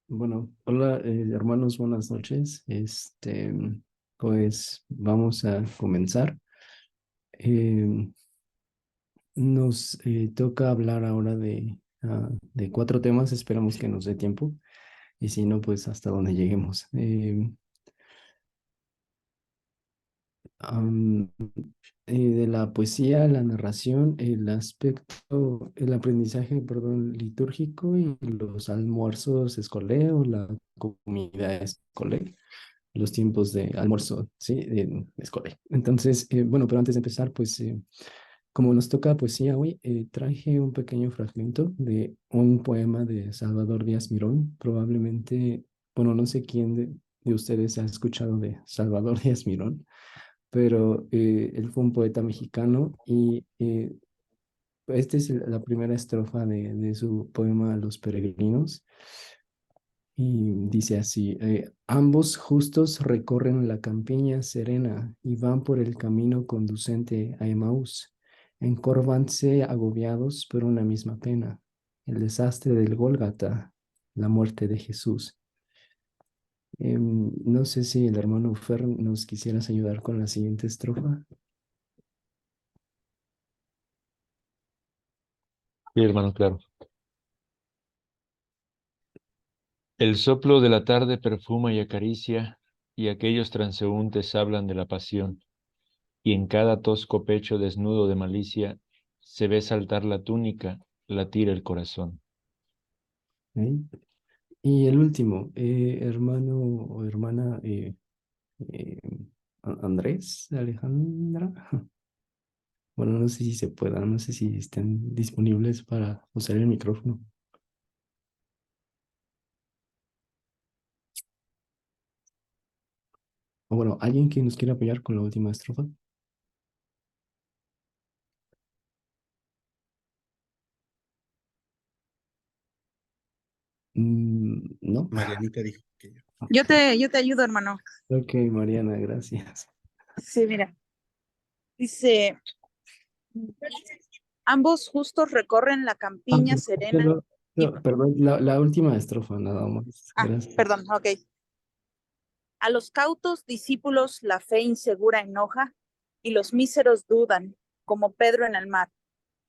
Bueno, hola hermanos, buenas noches. Pues vamos a comenzar. Eh, Nos toca hablar ahora de cuatro temas. Esperamos que nos dé tiempo y si no, pues hasta donde lleguemos. Am, de la poesía, la narración, el aprendizaje, perdón, litúrgico y los almuerzos escolé o la comida escolé. Los tiempos de almuerzo, ¿sí? De escuela. Entonces, bueno, pero antes de empezar, pues, como nos toca poesía hoy, traje un pequeño fragmento de un poema de Salvador Díaz Mirón. Probablemente, bueno, no sé quién de ustedes ha escuchado de Salvador Díaz Mirón, pero él fue un poeta mexicano y esta es la primera estrofa de su poema Los Peregrinos. Y dice así, ambos justos recorren la campiña serena y van por el camino conducente a Emaús, encorvándose agobiados por una misma pena, el desastre del Gólgata, la muerte de Jesús. No sé si el hermano Fer nos quisieras ayudar con la siguiente estrofa. Sí, hermano, claro. El soplo de la tarde perfuma y acaricia, y aquellos transeúntes hablan de la pasión, y en cada tosco pecho desnudo de malicia se ve saltar la túnica, latir el corazón. ¿Eh? Y el último, hermano o hermana eh, Andrés, Alejandra. Bueno, no sé si se pueda, no sé si estén disponibles para usar el micrófono. O bueno, alguien que nos quiera apoyar con la última estrofa. ¿No? Marianita dijo que yo. Yo te ayudo, hermano. Ok, Mariana, gracias. Sí, mira. Dice, ambos justos recorren la campiña serena y... Perdón, la última estrofa nada más. Ah, Gracias. perdón, ok. A los cautos discípulos la fe insegura enoja y los míseros dudan, como Pedro en el mar.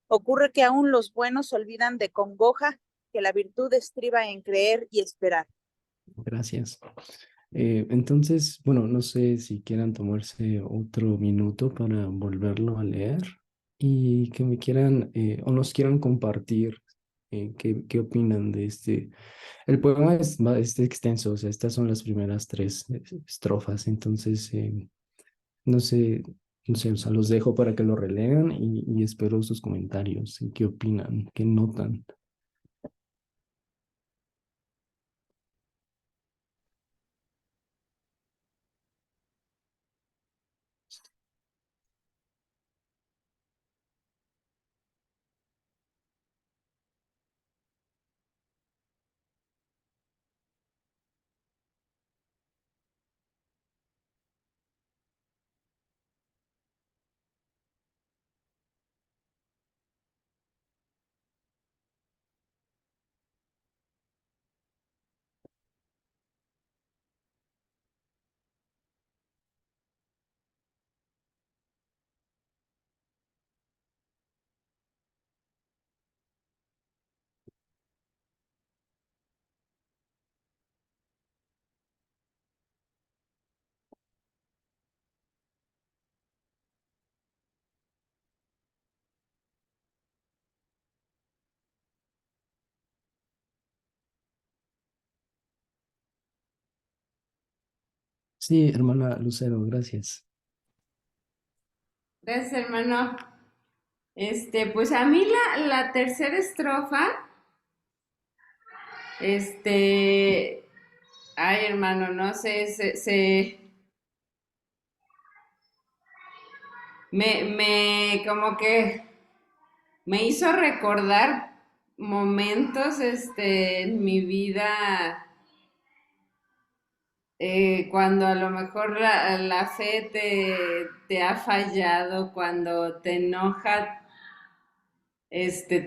Ocurre que aún los buenos olvidan de congoja que la virtud estriba en creer y esperar. Gracias. Entonces, bueno, no sé si quieran tomarse otro minuto para volverlo a leer y que me quieran o nos quieran compartir qué opinan de este. El poema es extenso, o sea, estas son las primeras tres estrofas, entonces no sé, no sé, o sea, los dejo para que lo relean y espero sus comentarios, qué opinan, qué notan. Sí, hermana Lucero, gracias. Gracias, hermano. Pues a mí la tercera estrofa, este, ay, hermano, no sé, como que me hizo recordar momentos, en mi vida, cuando a lo mejor la fe te ha fallado, cuando te enoja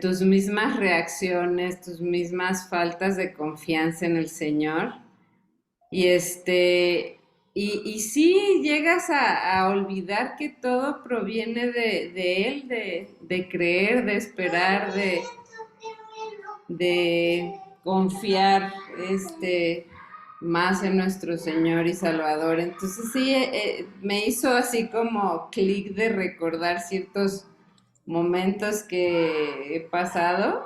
tus mismas reacciones, tus mismas faltas de confianza en el Señor. Y y sí llegas a olvidar que todo proviene de Él, de creer, de esperar, de confiar, más en nuestro Señor y Salvador. Entonces sí, me hizo así como clic de recordar ciertos momentos que he pasado,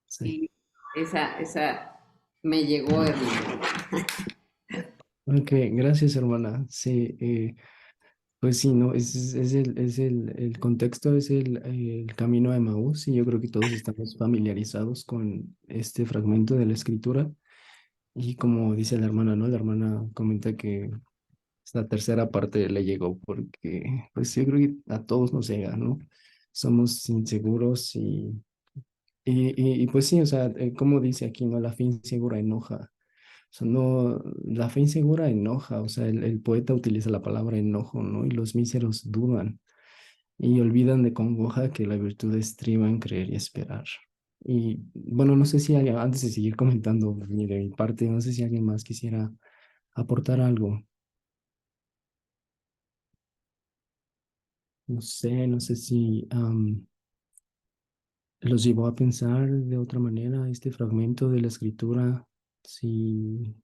Sí. y esa me llegó, hermano. Ok, gracias, hermana. Sí, pues sí, ¿no? El contexto es el camino de Emaús y yo creo que todos estamos familiarizados con este fragmento de la escritura. Y como dice la hermana, ¿no? La hermana comenta que esta tercera parte le llegó porque, pues yo creo que a todos nos llega, ¿no? Somos inseguros y pues sí, o sea, como dice aquí, ¿no? La fe insegura enoja. O sea, no, la fe insegura enoja, o sea, el poeta utiliza la palabra enojo, ¿no? Y los míseros dudan y olvidan de congoja que la virtud estriba en creer y esperar. Y bueno, no sé si antes de seguir comentando de mi parte, no sé si alguien más quisiera aportar algo. No sé si los llevó a pensar de otra manera este fragmento de la escritura, si,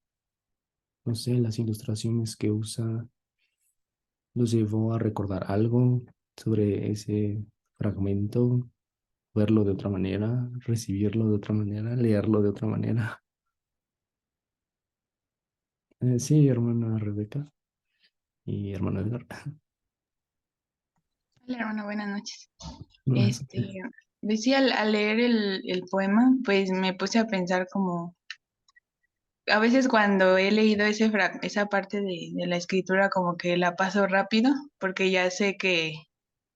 no sé, las ilustraciones que usa los llevó a recordar algo sobre ese fragmento, verlo de otra manera, recibirlo de otra manera, leerlo de otra manera. Sí, hermana Rebeca y hermano Edgar. Hola, hermano, buenas noches. Más. Este, decía al leer el poema, pues me puse a pensar como, a veces cuando he leído esa parte de la escritura, como que la paso rápido, porque ya sé que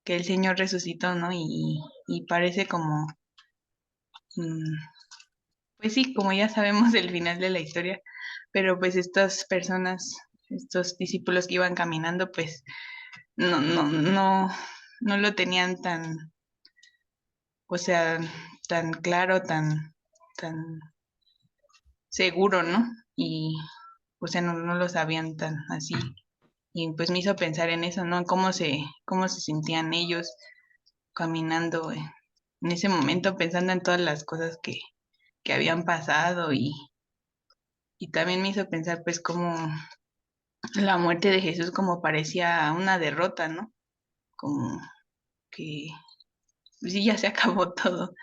el Señor resucitó, ¿no? Y parece como, mm, pues sí, como ya sabemos el final de la historia, pero pues estas personas, estos discípulos que iban caminando, pues no lo tenían tan, o sea, tan claro, tan seguro, ¿no? Y, o sea, no lo sabían tan así. Y pues me hizo pensar en eso, ¿no? En cómo se sentían ellos caminando en ese momento, pensando en todas las cosas que habían pasado y también me hizo pensar pues cómo la muerte de Jesús como parecía una derrota, ¿no? Como que pues, sí, ya se acabó todo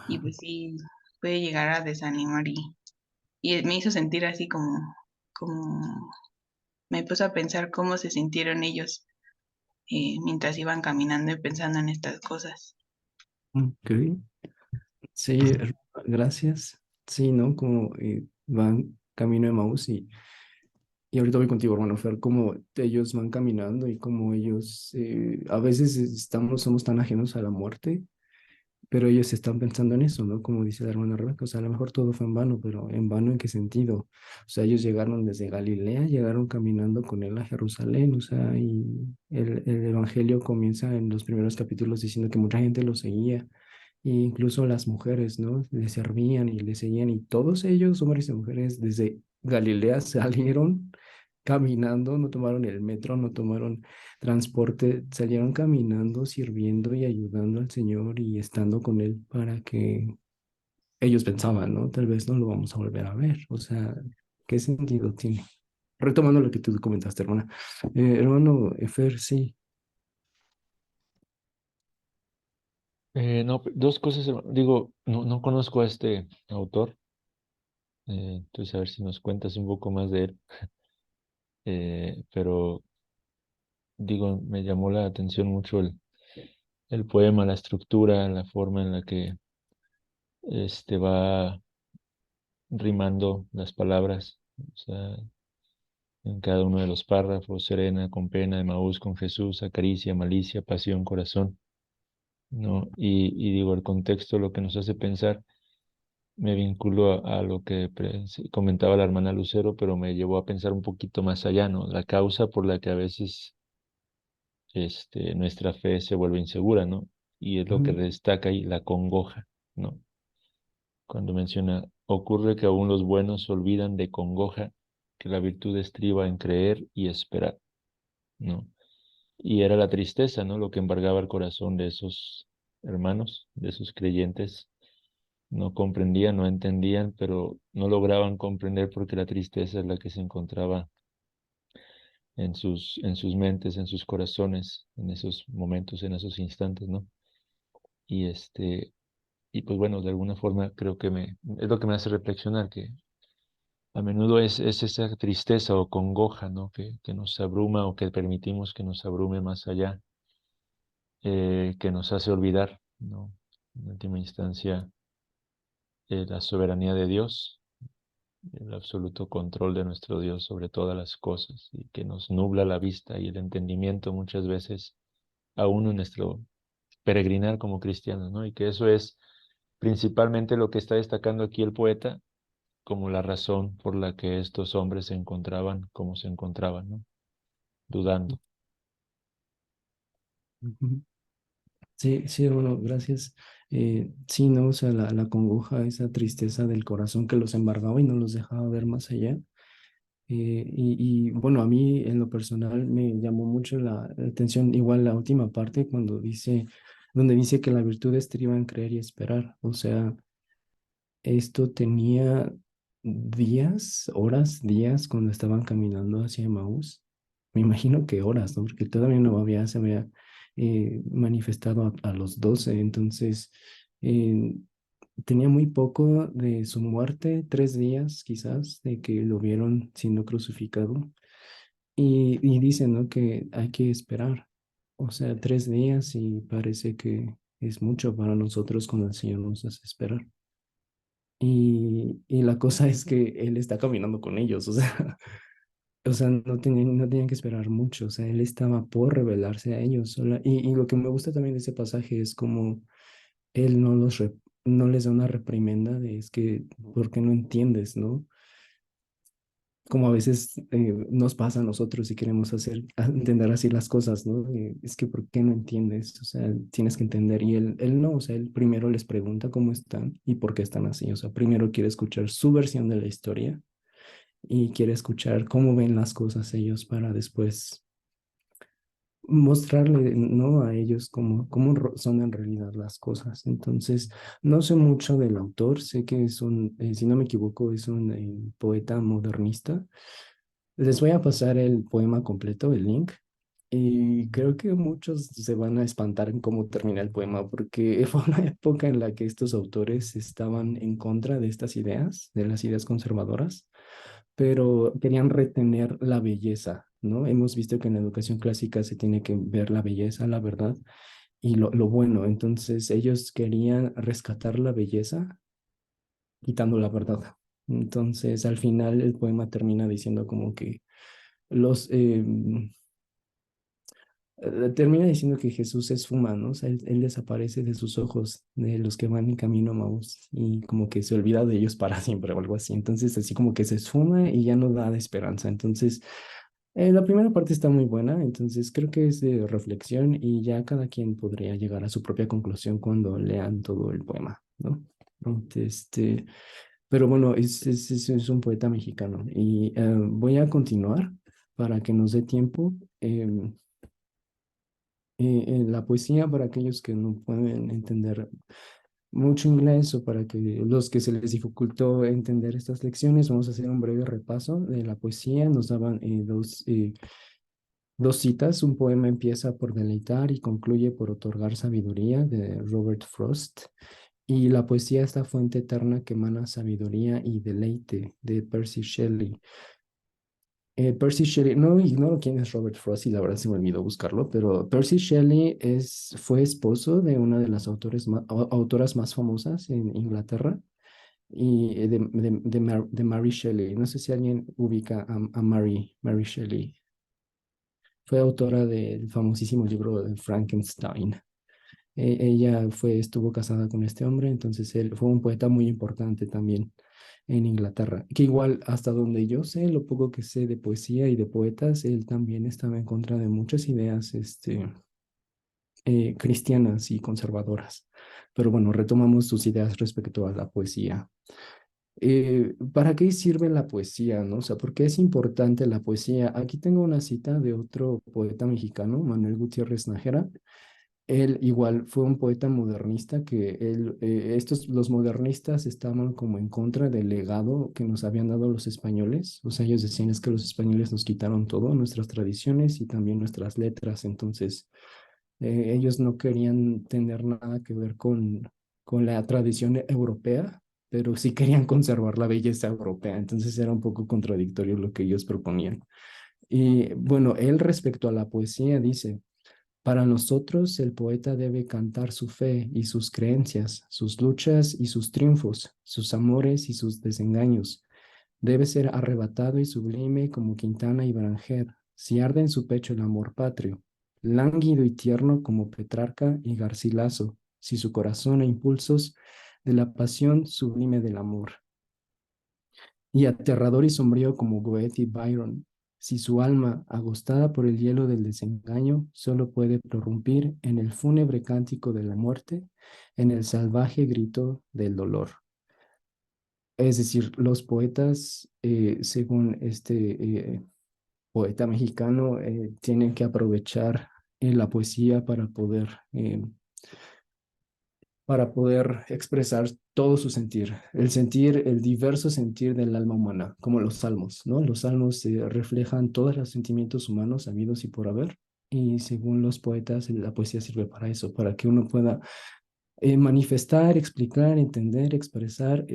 y pues sí puede llegar a desanimar y me hizo sentir así como me puso a pensar cómo se sintieron ellos mientras iban caminando y pensando en estas cosas. Ok. Sí, gracias. Sí, ¿no? Como van camino de Maús y ahorita voy contigo, hermano Fer, como ellos van caminando y como ellos a veces somos tan ajenos a la muerte, pero ellos están pensando en eso, ¿no? Como dice la hermana Rebeca, o sea, a lo mejor todo fue en vano, pero ¿en vano en qué sentido? O sea, ellos llegaron desde Galilea, llegaron caminando con él a Jerusalén, o sea, y el evangelio comienza en los primeros capítulos diciendo que mucha gente lo seguía e incluso las mujeres, ¿no? Le servían y le seguían y todos ellos, hombres y mujeres, desde Galilea salieron caminando, no tomaron el metro, no tomaron transporte, salieron caminando, sirviendo y ayudando al Señor y estando con Él para que ellos pensaban, ¿no? Tal vez no lo vamos a volver a ver. O sea, ¿qué sentido tiene? Retomando lo que tú comentaste, hermana. Hermano Efer, sí. No, dos cosas, digo, no conozco a este autor, entonces a ver si nos cuentas un poco más de él, pero digo, me llamó la atención mucho el poema, la estructura, la forma en la que va rimando las palabras, o sea, en cada uno de los párrafos, serena, con pena, Emaús, con Jesús, acaricia, malicia, pasión, corazón, ¿no? Y digo, el contexto lo que nos hace pensar, me vinculo a lo que comentaba la hermana Lucero, pero me llevó a pensar un poquito más allá, ¿no? La causa por la que a veces nuestra fe se vuelve insegura, ¿no? Y es lo que Ujú. destaca ahí, la congoja, ¿no? Cuando menciona, ocurre que aún los buenos se olvidan de congoja, que la virtud estriba en creer y esperar, ¿no? Y era la tristeza, ¿no? Lo que embargaba el corazón de esos hermanos, de esos creyentes. No comprendían, no entendían, pero no lograban comprender porque la tristeza es la que se encontraba en sus mentes, en sus corazones, en esos momentos, en esos instantes, ¿no? Y y pues bueno, de alguna forma creo que es lo que me hace reflexionar, que a menudo es esa tristeza o congoja, ¿no? Que nos abruma o que permitimos que nos abrume más allá, que nos hace olvidar, ¿no? En última instancia, la soberanía de Dios, el absoluto control de nuestro Dios sobre todas las cosas y que nos nubla la vista y el entendimiento muchas veces, aún en nuestro peregrinar como cristianos, ¿no? Y que eso es principalmente lo que está destacando aquí el poeta como la razón por la que estos hombres se encontraban como se encontraban, ¿no? Dudando. Ujú. Sí, sí, hermano, gracias. Sí, ¿no? O sea, la congoja, esa tristeza del corazón que los embargaba y no los dejaba ver más allá. Bueno, a mí en lo personal me llamó mucho la atención, igual la última parte donde dice que la virtud estriba en creer y esperar. O sea, esto tenía días, horas, días cuando estaban caminando hacia Emaús. Me imagino que horas, ¿no? Porque todavía se había manifestado a los 12. Entonces, eh, tenía muy poco de su muerte, 3 días quizás, de que lo vieron siendo crucificado. Y dicen, ¿no? Que hay que esperar. O sea, 3 días y parece que es mucho para nosotros cuando el Señor nos hace esperar. Y la cosa es que Él está caminando con ellos, o sea, o sea, no tenían que esperar mucho, o sea, Él estaba por revelarse a ellos. Y lo que me gusta también de ese pasaje es como Él no les da una reprimenda de es que, ¿por qué no entiendes, no? Como a veces nos pasa a nosotros y queremos entender así las cosas, ¿no? Es que ¿por qué no entiendes? O sea, tienes que entender. Y él no, o sea, él primero les pregunta cómo están y por qué están así. O sea, primero quiere escuchar su versión de la historia y quiere escuchar cómo ven las cosas ellos para después mostrarle, ¿no? A ellos cómo son en realidad las cosas. Entonces, no sé mucho del autor, sé que si no me equivoco, es un poeta modernista. Les voy a pasar el poema completo, el link, y creo que muchos se van a espantar en cómo termina el poema, porque fue una época en la que estos autores estaban en contra de estas ideas, de las ideas conservadoras, pero querían retener la belleza, ¿no? Hemos visto que en la educación clásica se tiene que ver la belleza, la verdad y lo bueno. Entonces ellos querían rescatar la belleza quitando la verdad. Entonces al final el poema termina diciendo como que los termina diciendo que Jesús es fuma, ¿no? O sea, él desaparece de sus ojos, de los que van en camino a Maús, y como que se olvida de ellos para siempre o algo así. Entonces, así como que se esfuma y ya no da de esperanza. Entonces, la primera parte está muy buena, entonces creo que es de reflexión y ya cada quien podría llegar a su propia conclusión cuando lean todo el poema, ¿no? Pero bueno, es un poeta mexicano y voy a continuar para que nos dé tiempo. La poesía para aquellos que no pueden entender mucho inglés o para que los que se les dificultó entender estas lecciones, vamos a hacer un breve repaso de la poesía. Nos daban dos citas. Un poema empieza por deleitar y concluye por otorgar sabiduría de Robert Frost. Y la poesía, esta fuente eterna que emana sabiduría y deleite de Percy Shelley. Percy Shelley, no ignoro quién es Robert Frost y la verdad se me olvidó buscarlo, pero Percy Shelley fue esposo de una de las autoras más famosas en Inglaterra y de Mary Shelley. No sé si alguien ubica a Mary Shelley. Fue autora del famosísimo libro de Frankenstein. Ella estuvo casada con este hombre, entonces él fue un poeta muy importante también. en Inglaterra, que igual hasta donde yo sé, lo poco que sé de poesía y de poetas, él también estaba en contra de muchas ideas cristianas y conservadoras. Pero bueno, retomamos tus ideas respecto a la poesía. ¿Para qué sirve la poesía, no? O sea, ¿por qué es importante la poesía? Aquí tengo una cita de otro poeta mexicano, Manuel Gutiérrez Nájera. Él igual fue un poeta modernista los modernistas estaban como en contra del legado que nos habían dado los españoles. O sea, ellos decían es que los españoles nos quitaron todo, nuestras tradiciones y también nuestras letras. Entonces, ellos no querían tener nada que ver con la tradición europea, pero sí querían conservar la belleza europea. Entonces era un poco contradictorio lo que ellos proponían. Y bueno, él respecto a la poesía dice, para nosotros el poeta debe cantar su fe y sus creencias, sus luchas y sus triunfos, sus amores y sus desengaños. Debe ser arrebatado y sublime como Quintana y Beranger, si arde en su pecho el amor patrio, lánguido y tierno como Petrarca y Garcilaso, si su corazón a impulsos de la pasión sublime del amor, y aterrador y sombrío como Goethe y Byron, si su alma, agostada por el hielo del desengaño, solo puede prorrumpir en el fúnebre cántico de la muerte, en el salvaje grito del dolor. Es decir, los poetas, según poeta mexicano, tienen que aprovechar la poesía para poder expresar todo su sentir, el diverso sentir del alma humana, como los salmos, ¿no? Los salmos reflejan todos los sentimientos humanos habidos y por haber, y según los poetas, la poesía sirve para eso, para que uno pueda manifestar, explicar, entender, expresar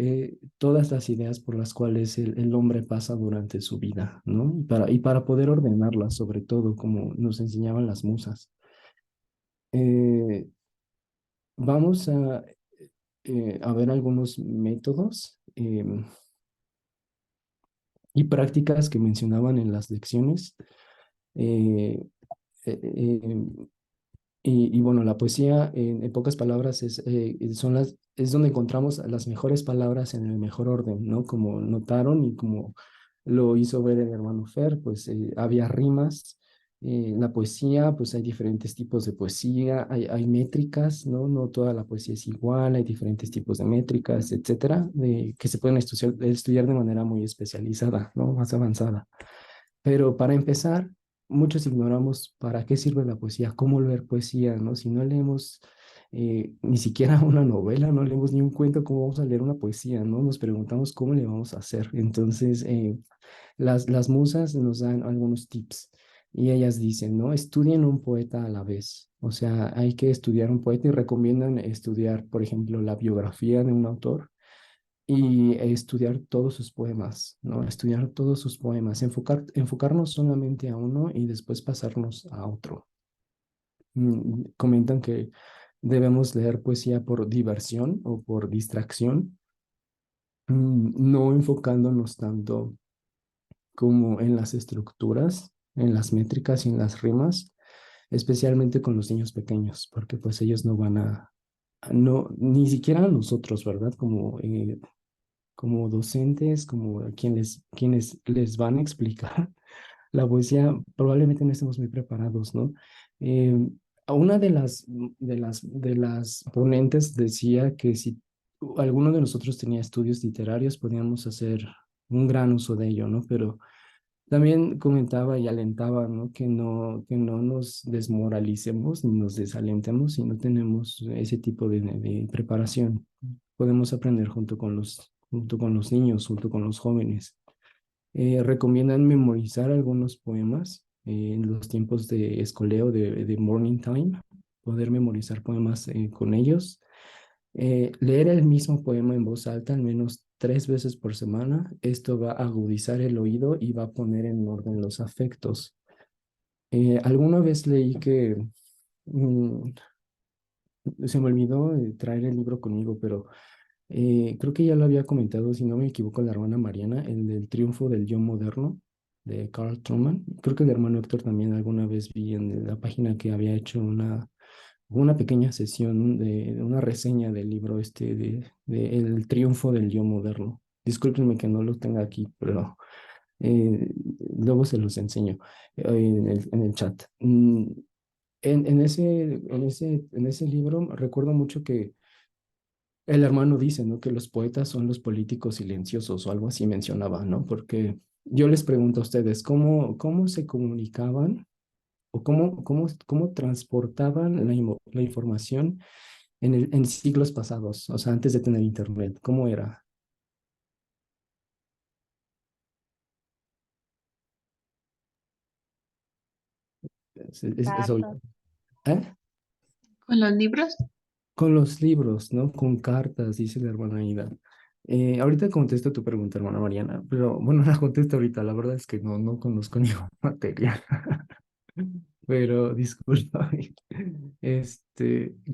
todas las ideas por las cuales el hombre pasa durante su vida, ¿no? Y para poder ordenarlas, sobre todo, como nos enseñaban las musas. Eh, Vamos a ver algunos métodos y prácticas que mencionaban en las lecciones. Eh, eh, eh, y bueno, la poesía, en pocas palabras, es donde encontramos las mejores palabras en el mejor orden, ¿no? Como notaron y como lo hizo ver el hermano Fer, pues había rimas. La poesía, pues hay diferentes tipos de poesía, hay métricas, ¿no? No toda la poesía es igual, hay diferentes tipos de métricas, etcétera, que se pueden estudiar de manera muy especializada, ¿no? Más avanzada. Pero para empezar, muchos ignoramos para qué sirve la poesía, cómo leer poesía, ¿no? Si no leemos ni siquiera una novela, no leemos ni un cuento, ¿cómo vamos a leer una poesía, ¿no? Nos preguntamos cómo le vamos a hacer. Entonces, las musas nos dan algunos tips y ellas dicen, ¿no? Estudien un poeta a la vez. O sea, hay que estudiar un poeta y recomiendan estudiar, por ejemplo, la biografía de un autor y estudiar todos sus poemas, ¿no? Estudiar todos sus poemas, enfocarnos solamente a uno y después pasarnos a otro. Comentan que debemos leer poesía por diversión o por distracción, no enfocándonos tanto como en las estructuras, en las métricas y en las rimas, especialmente con los niños pequeños, porque pues ellos no van no, ni siquiera nosotros, ¿verdad? Como docentes, como quienes les van a explicar la poesía, probablemente no estemos muy preparados, ¿no? Eh, una de las ponentes decía que si alguno de nosotros tenía estudios literarios, podíamos hacer un gran uso de ello, ¿no? Pero también comentaba y alentaba, ¿no? Que no nos desmoralicemos ni nos desalentemos si no tenemos ese tipo de preparación. Podemos aprender junto con los niños, junto con los jóvenes. Recomiendan memorizar algunos poemas en los tiempos de escoleo, de morning time, poder memorizar poemas con ellos. Leer el mismo poema en voz alta al menos 3 veces por semana. Esto va a agudizar el oído y va a poner en orden los afectos. Alguna vez leí que mm, se me olvidó traer el libro conmigo, pero creo que ya lo había comentado, si no me equivoco, la hermana Mariana, el del triunfo del yo moderno de Carl Truman. Creo que el hermano Héctor también alguna vez vi en la página que había hecho una pequeña sesión de una reseña del libro de El triunfo del yo moderno. Discúlpenme que no lo tenga aquí, pero eh, luego se los enseño en el chat. En ese libro recuerdo mucho que el hermano dice, ¿no? Que los poetas son los políticos silenciosos o algo así mencionaba, ¿no? Porque yo les pregunto a ustedes, ¿cómo se comunicaban o cómo transportaban la información en siglos pasados, o sea, antes de tener internet? ¿Cómo era? Cartas. ¿Eh? ¿Con los libros? Con los libros, ¿no? Con cartas, dice la hermana Aida. Ahorita contesto tu pregunta, hermana Mariana, pero bueno, la contesto ahorita. La verdad es que no conozco ningún material. Pero disculpa.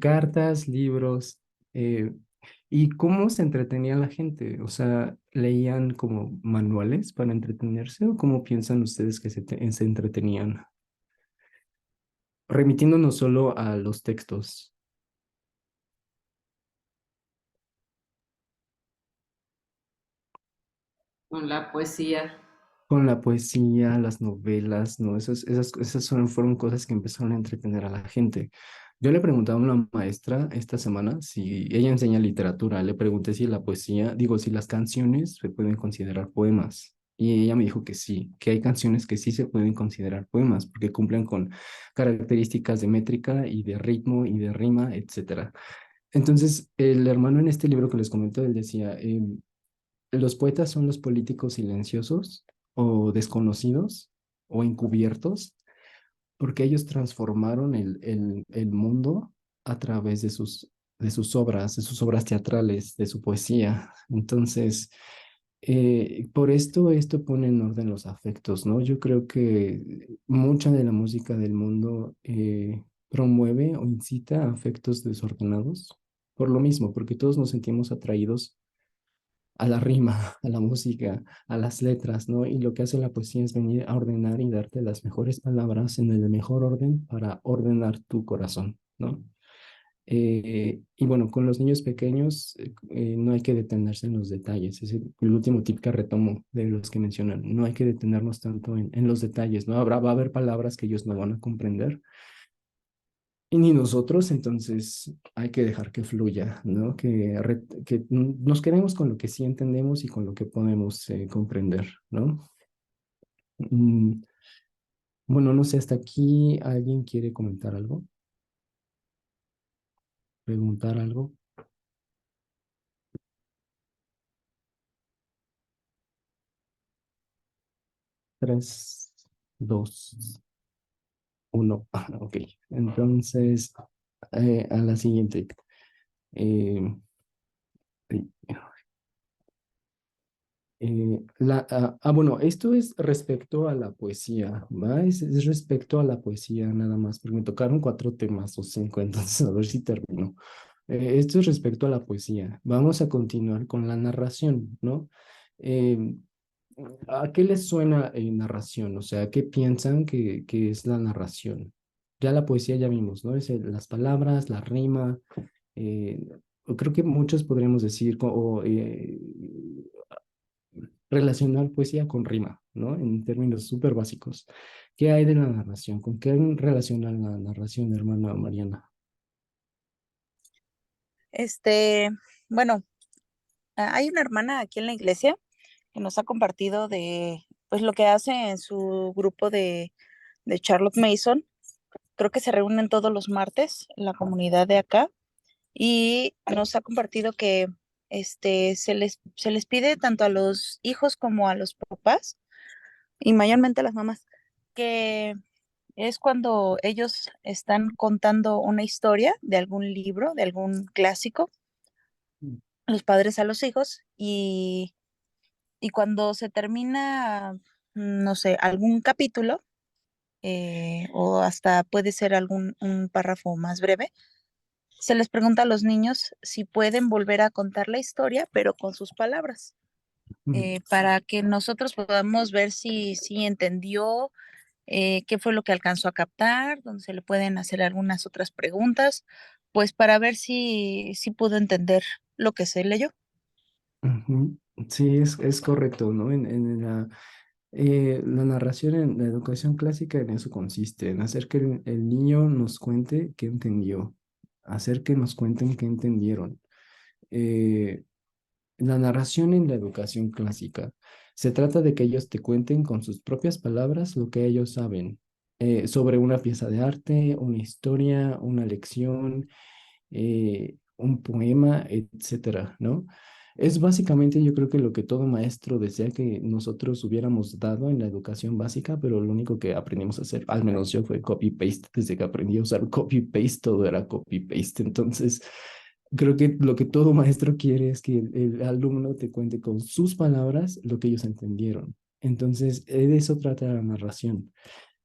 Cartas, libros. ¿Y cómo se entretenía la gente? O sea, ¿leían como manuales para entretenerse o cómo piensan ustedes que se entretenían? Remitiéndonos solo a los textos. Con la poesía. Con la poesía, las novelas, ¿no? Fueron cosas que empezaron a entretener a la gente. Yo le preguntaba a una maestra esta semana si ella enseña literatura. Le pregunté si la poesía, digo, si las canciones se pueden considerar poemas. Y ella me dijo que sí, que hay canciones que sí se pueden considerar poemas porque cumplen con características de métrica y de ritmo y de rima, etcétera. Entonces, el hermano en este libro que les comento, él decía, los poetas son los políticos silenciosos o desconocidos o encubiertos porque ellos transformaron el mundo a través de sus obras teatrales, de su poesía. Entonces, por esto pone en orden los afectos, ¿no? Yo creo que mucha de la música del mundo promueve o incita a afectos desordenados por lo mismo, porque todos nos sentimos atraídos a la rima, a la música, a las letras, ¿no? Y lo que hace la poesía es venir a ordenar y darte las mejores palabras en el mejor orden para ordenar tu corazón, ¿no? Y bueno, con los niños pequeños no hay que detenerse en los detalles. Es el último tip que retomo de los que mencionan. No hay que detenernos tanto en los detalles, ¿no? Va a haber palabras que ellos no van a comprender y ni nosotros, entonces hay que dejar que fluya, ¿no? Que nos quedemos con lo que sí entendemos y con lo que podemos comprender, ¿no? Mm, bueno, no sé, hasta aquí alguien quiere comentar algo, preguntar algo. 3, 2, 1. Ok. Entonces, a la siguiente. Eh, bueno, esto es respecto a la poesía, ¿va? Es respecto a la poesía nada más, porque me tocaron 4 temas o 5, entonces a ver si termino. Esto es respecto a la poesía. Vamos a continuar con la narración, ¿no? Eh, ¿A qué les suena narración? O sea, ¿qué piensan que es la narración? Ya la poesía ya vimos, ¿no? Las palabras, la rima. eh, Creo que muchos podríamos decir, relacionar poesía con rima, ¿no? En términos súper básicos. ¿Qué hay de la narración? ¿Con qué relacionan la narración, hermana Mariana? Este, bueno, hay una hermana aquí en la iglesia que nos ha compartido de, pues, lo que hace en su grupo de Charlotte Mason. Creo que se reúnen todos los martes en la comunidad de acá y nos ha compartido que se les pide tanto a los hijos como a los papás y mayormente a las mamás que es cuando ellos están contando una historia de algún libro, de algún clásico, los padres a los hijos y cuando se termina, no sé, algún capítulo o hasta puede ser algún un párrafo más breve, se les pregunta a los niños si pueden volver a contar la historia, pero con sus palabras, Mm, para que nosotros podamos ver si entendió, qué fue lo que alcanzó a captar, donde se le pueden hacer algunas otras preguntas, pues para ver si pudo entender lo que se leyó. ujú. Sí, es correcto, ¿no? La narración en la educación clásica en eso consiste, en hacer que el niño nos cuente qué entendió, hacer que nos cuenten qué entendieron. Eh, la narración en la educación clásica se trata de que ellos te cuenten con sus propias palabras lo que ellos saben sobre una pieza de arte, una historia, una lección, un poema, etcétera, ¿no? Es básicamente yo creo que lo que todo maestro desea que nosotros hubiéramos dado en la educación básica, pero lo único que aprendimos a hacer, al menos yo, fue copy-paste. Desde que aprendí a usar copy-paste, todo era copy-paste. Entonces, creo que lo que todo maestro quiere es que el alumno te cuente con sus palabras lo que ellos entendieron. Entonces, de eso trata la narración.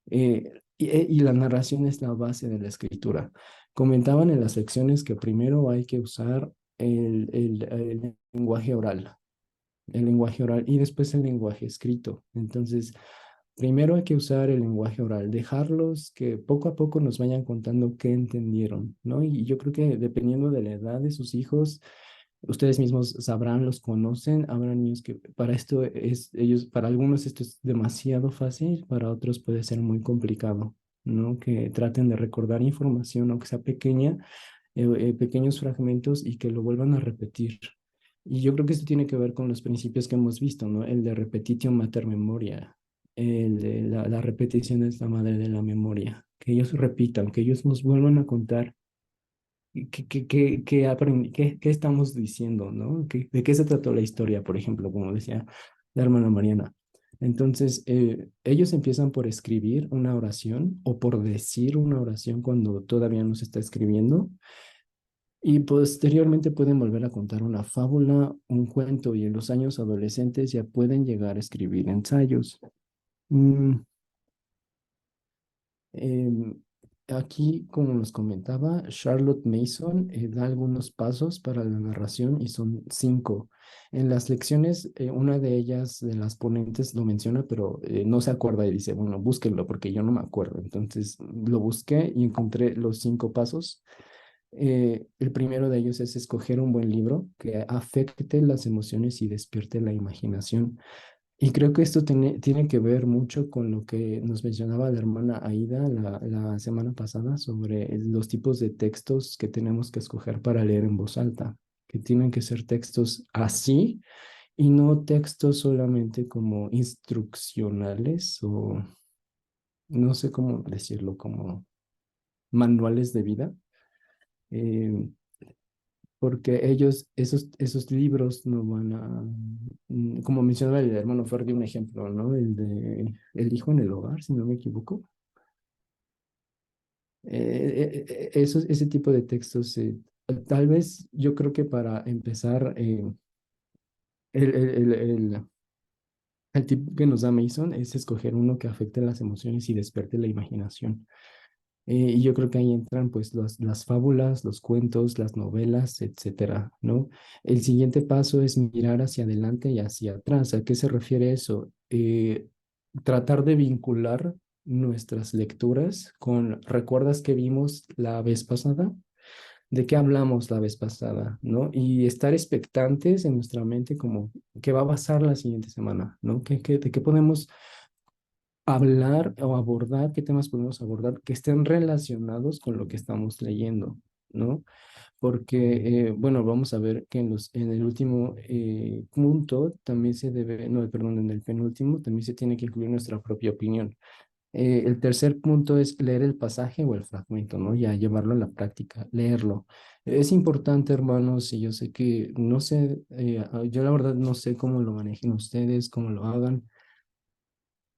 Y la narración es la base de la escritura. Comentaban en las secciones que primero hay que usar el lenguaje oral y después el lenguaje escrito. Entonces, primero hay que usar el lenguaje oral, dejarlos que poco a poco nos vayan contando qué entendieron, ¿no? Y yo creo que dependiendo de la edad de sus hijos, ustedes mismos sabrán, los conocen, habrá niños que para esto para algunos esto es demasiado fácil, para otros puede ser muy complicado, ¿no? Que traten de recordar información, aunque sea pequeña, pequeños fragmentos y que lo vuelvan a repetir. Y yo creo que esto tiene que ver con los principios que hemos visto, ¿no? El de repetitio mater memoria, el de la repetición es la madre de la memoria, que ellos repitan, que ellos nos vuelvan a contar qué estamos diciendo, ¿no? ¿De qué se trató la historia, por ejemplo, como decía la hermana Mariana? Entonces, ellos empiezan por escribir una oración o por decir una oración cuando todavía no se está escribiendo y posteriormente pueden volver a contar una fábula, un cuento y en los años adolescentes ya pueden llegar a escribir ensayos. Mm, Em, Aquí, como nos comentaba, Charlotte Mason da algunos pasos para la narración y son 5. En las lecciones, una de ellas, de las ponentes, lo menciona, pero no se acuerda y dice, bueno, búsquenlo porque yo no me acuerdo. Entonces lo busqué y encontré los 5 pasos. El primero de ellos es escoger un buen libro que afecte las emociones y despierte la imaginación. Y creo que esto tiene que ver mucho con lo que nos mencionaba la hermana Aida la semana pasada sobre los tipos de textos que tenemos que escoger para leer en voz alta, que tienen que ser textos así y no textos solamente como instruccionales o no sé cómo decirlo, como manuales de vida. eh, Porque esos libros no van a, como mencionaba el hermano Ferdi, un ejemplo, ¿no? El de El hijo en el hogar, si no me equivoco. Ese tipo de textos, tal vez yo creo que para empezar, el, el, el, el, el tip que nos da Mason es escoger uno que afecte las emociones y despierte la imaginación. Y yo creo que ahí entran pues las fábulas, los cuentos, las novelas, etcétera, ¿no? El siguiente paso es mirar hacia adelante y hacia atrás. ¿A qué se refiere eso? Tratar de vincular nuestras lecturas con, ¿recuerdas que vimos la vez pasada? ¿De qué hablamos la vez pasada, no? Y estar expectantes en nuestra mente como, ¿qué va a pasar la siguiente semana, no? De qué podemos hablar o abordar, qué temas podemos abordar que estén relacionados con lo que estamos leyendo, ¿no? Porque, bueno, vamos a ver que en el último punto también se debe, no, perdón, en el penúltimo también se tiene que incluir nuestra propia opinión. El tercer punto es leer el pasaje o el fragmento, ¿no? Ya llevarlo a la práctica, leerlo. Es importante, hermanos, y yo sé que, no sé, yo la verdad no sé cómo lo manejen ustedes, cómo lo hagan,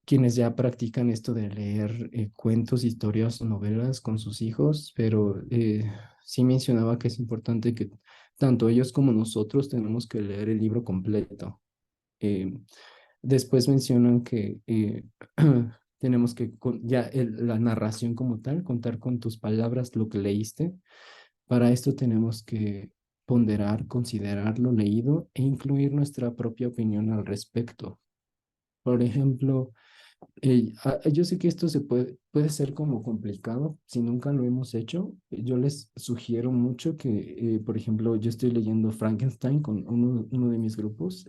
quienes ya practican esto de leer cuentos, historias o novelas con sus hijos, pero sí mencionaba que es importante que tanto ellos como nosotros tenemos que leer el libro completo. Eh, Después mencionan que tenemos que, la narración como tal, contar con tus palabras lo que leíste. Para esto tenemos que ponderar, considerar lo leído e incluir nuestra propia opinión al respecto. Por ejemplo, yo sé que esto puede ser como complicado si nunca lo hemos hecho. Yo les sugiero mucho que, por ejemplo, yo estoy leyendo Frankenstein con uno de mis grupos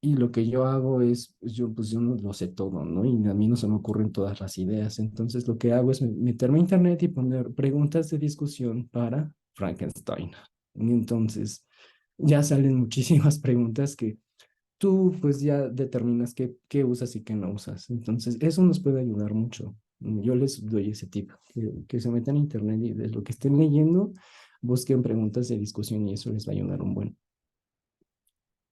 Y lo que yo hago es, pues yo no lo sé todo, ¿no? Y a mí no se me ocurren todas las ideas. Entonces lo que hago es meterme a internet y poner preguntas de discusión para Frankenstein. Y entonces ya salen muchísimas preguntas que tú pues ya determinas qué usas y qué no usas. Entonces eso nos puede ayudar mucho. Yo les doy ese tip, que se metan a internet y de lo que estén leyendo, busquen preguntas de discusión y eso les va a ayudar un buen.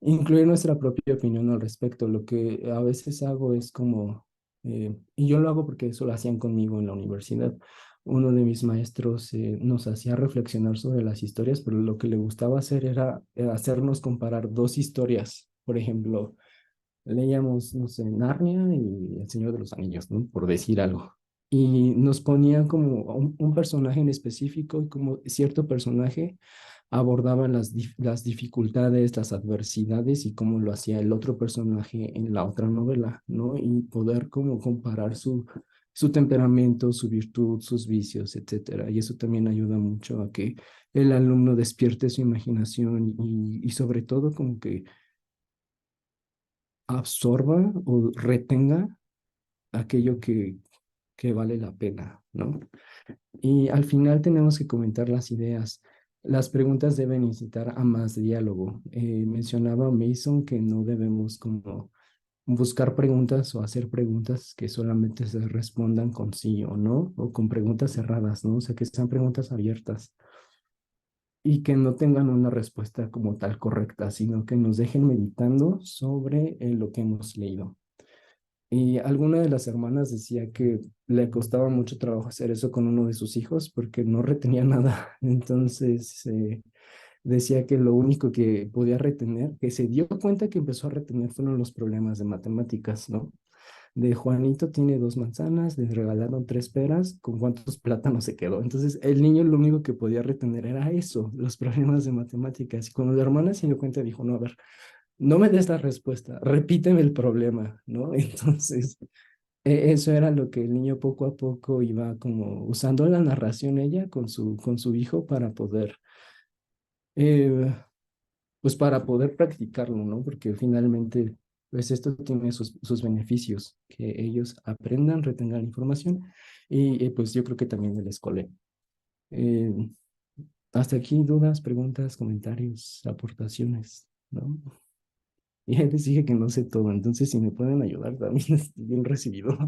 Incluir nuestra propia opinión al respecto. Lo que a veces hago es como, y yo lo hago porque eso lo hacían conmigo en la universidad. Uno de mis maestros nos hacía reflexionar sobre las historias, pero lo que le gustaba hacer era hacernos comparar dos historias. Por ejemplo, leíamos, no sé, Narnia y El Señor de los Anillos, ¿no? Por decir algo. Y nos ponían como un personaje en específico y como cierto personaje abordaban las dificultades, las adversidades y cómo lo hacía el otro personaje en la otra novela, ¿no? Y poder como comparar su temperamento, su virtud, sus vicios, etcétera. Y eso también ayuda mucho a que el alumno despierte su imaginación y sobre todo como que absorba o retenga aquello que vale la pena, ¿no? Y al final tenemos que comentar las ideas. Las preguntas deben incitar a más diálogo. Mencionaba Mason que no debemos como buscar preguntas o hacer preguntas que solamente se respondan con sí o no, o con preguntas cerradas, ¿no? O sea, que sean preguntas abiertas y que no tengan una respuesta como tal correcta, sino que nos dejen meditando sobre lo que hemos leído. Y alguna de las hermanas decía que le costaba mucho trabajo hacer eso con uno de sus hijos porque no retenía nada. Entonces decía que lo único que podía retener, que se dio cuenta que empezó a retener fueron los problemas de matemáticas, ¿no? De Juanito tiene 2 manzanas, le regalaron 3 peras, ¿con cuántos plátanos se quedó? Entonces el niño lo único que podía retener era eso, los problemas de matemáticas. Y cuando la hermana se dio cuenta dijo, no, a ver, no me des la respuesta, repíteme el problema, ¿no? Entonces, eso era lo que el niño poco a poco iba como usando la narración ella con su hijo para poder, eh, pues para poder practicarlo, ¿no? Porque finalmente, pues esto tiene sus beneficios, que ellos aprendan, retengan información y pues yo creo que también el escolé. Eh, hasta aquí dudas, preguntas, comentarios, aportaciones, ¿no? Y ahí les dije que no sé todo, entonces si me pueden ayudar también estoy bien recibido.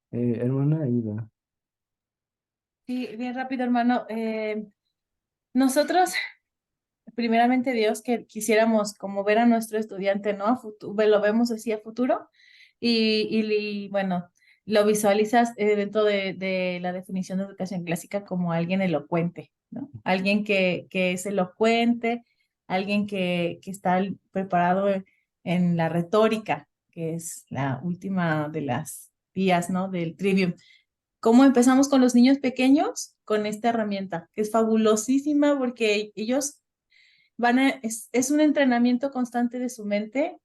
Hermana Aida. Sí, bien rápido, hermano. Nosotros, primeramente Dios, que quisiéramos como ver a nuestro estudiante, ¿no? A futuro, lo vemos así a futuro y bueno, lo visualizas dentro de la definición de educación clásica como alguien elocuente, ¿no? Alguien que es elocuente, alguien que está preparado en la retórica, que es la última de las vías, ¿no? Del trivium. ¿Cómo empezamos con los niños pequeños? Con esta herramienta, que es fabulosísima porque ellos es un entrenamiento constante de su mente